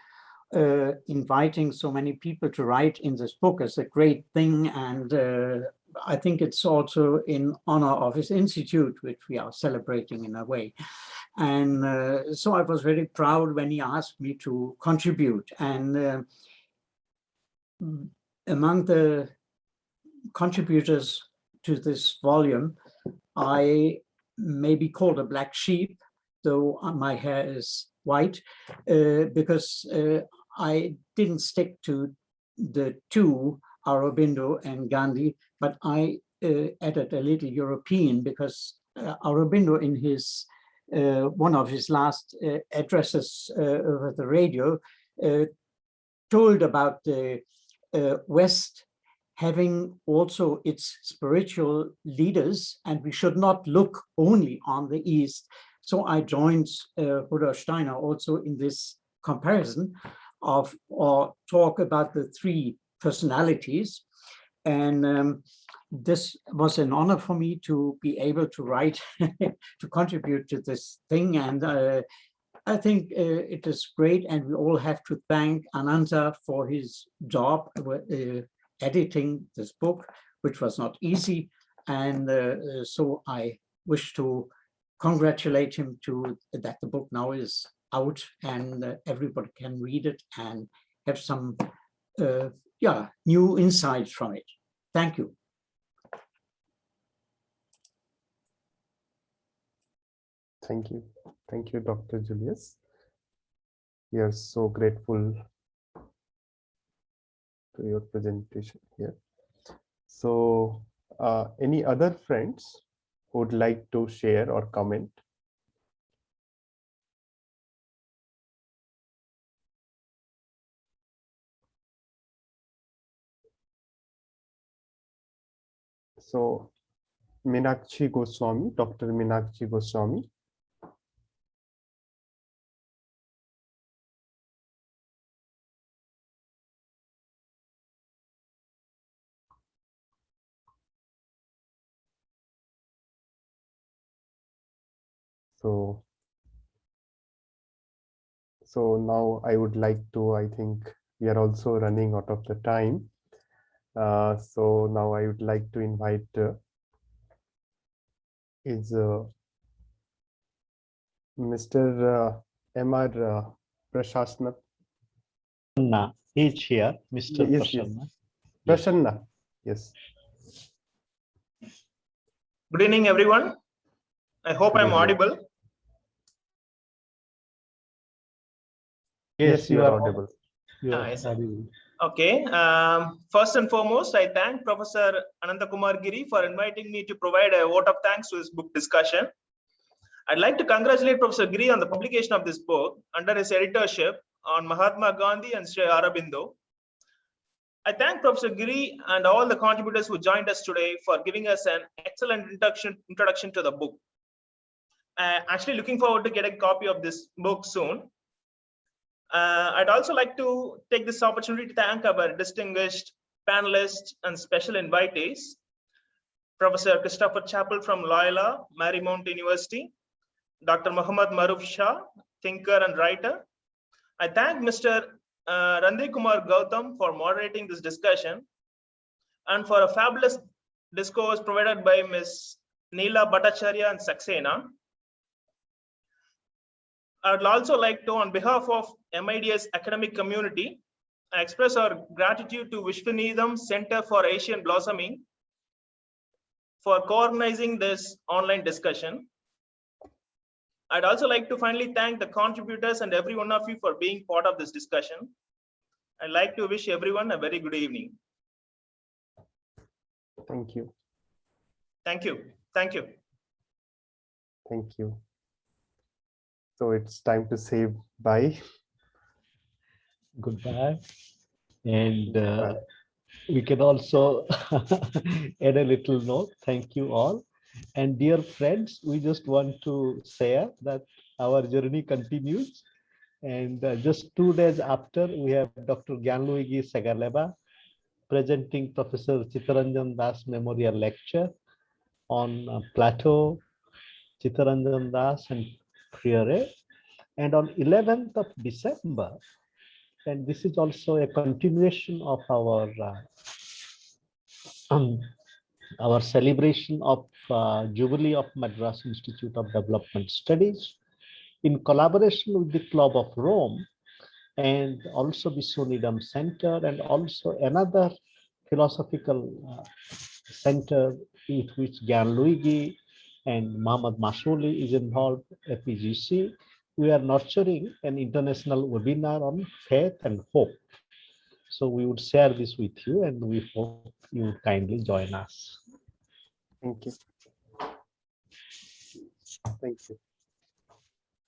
inviting so many people to write in this book, is a great thing. And I think it's also in honor of his institute, which we are celebrating in a way. And so I was very proud when he asked me to contribute. And among the contributors to this volume, I may be called a black sheep, though my hair is white, because I didn't stick to the two, Aurobindo and Gandhi, but I added a little European, because Aurobindo, in his one of his last addresses over the radio, told about the West having also its spiritual leaders, and we should not look only on the East. So I joined Rudolf Steiner also in this comparison of, or talk about the three personalities. And this was an honor for me to be able to write, to contribute to this thing. And I think it is great, and we all have to thank Ananta for his job editing this book, which was not easy. And so I wish to congratulate him to that the book now is out, and everybody can read it and have some new insights from it. Thank you. Thank you. Thank you, Dr. Julius. We are so grateful to your presentation here. So any other friends who would like to share or comment? So Meenakshi Goswami, Dr. Meenakshi Goswami. So now I would like to, I think we are also running out of the time. So now I would like to invite Mr. M.R. Prasanna. He's here, Mr. Yes, Prasanna. Prasanna, yes. Good evening, everyone. I hope Good I'm evening. audible. Yes, you are audible. You are Yes. audible. Okay. First and foremost, I thank Professor Ananta Kumar Giri for inviting me to provide a vote of thanks to this book discussion. I'd like to congratulate Professor Giri on the publication of this book under his editorship on Mahatma Gandhi and Aurobindo. I thank Professor Giri and all the contributors who joined us today for giving us an excellent introduction to the book. Actually looking forward to getting a copy of this book soon. I'd also like to take this opportunity to thank our distinguished panelists and special invitees, Professor Christopher Chapple from Loyola, Marymount University, Dr. Muhammad Maroof Shah, thinker and writer. I thank Mr. Randhir Kumar Gautam for moderating this discussion and for a fabulous discourse provided by Ms. Neela Bhattacharya and Saxena. I would also like to, on behalf of MIDS academic community, express our gratitude to Vishwaneedam Center for Asian Blossoming for co-organizing this online discussion. I'd also like to finally thank the contributors and every one of you for being part of this discussion. I'd like to wish everyone a very good evening. Thank you. Thank you. Thank you. Thank you. So it's time to say bye. Goodbye. And we can also add a little note. Thank you all. And dear friends, we just want to share that our journey continues. And just 2 days after, we have Dr. Gyanluigi Segaleba presenting Professor Chittaranjan Das Memorial Lecture on Plato, Chittaranjan Das and Freire. And on 11th of December, and this is also a continuation of our celebration of Jubilee of Madras Institute of Development Studies in collaboration with the Club of Rome and also the Vishwaneedam Center and also another philosophical center with which Gyanluigi and Muhammad Masuli is involved, FPGC. We are nurturing an international webinar on faith and hope. So we would share this with you and we hope you would kindly join us. Thank you. Thank you.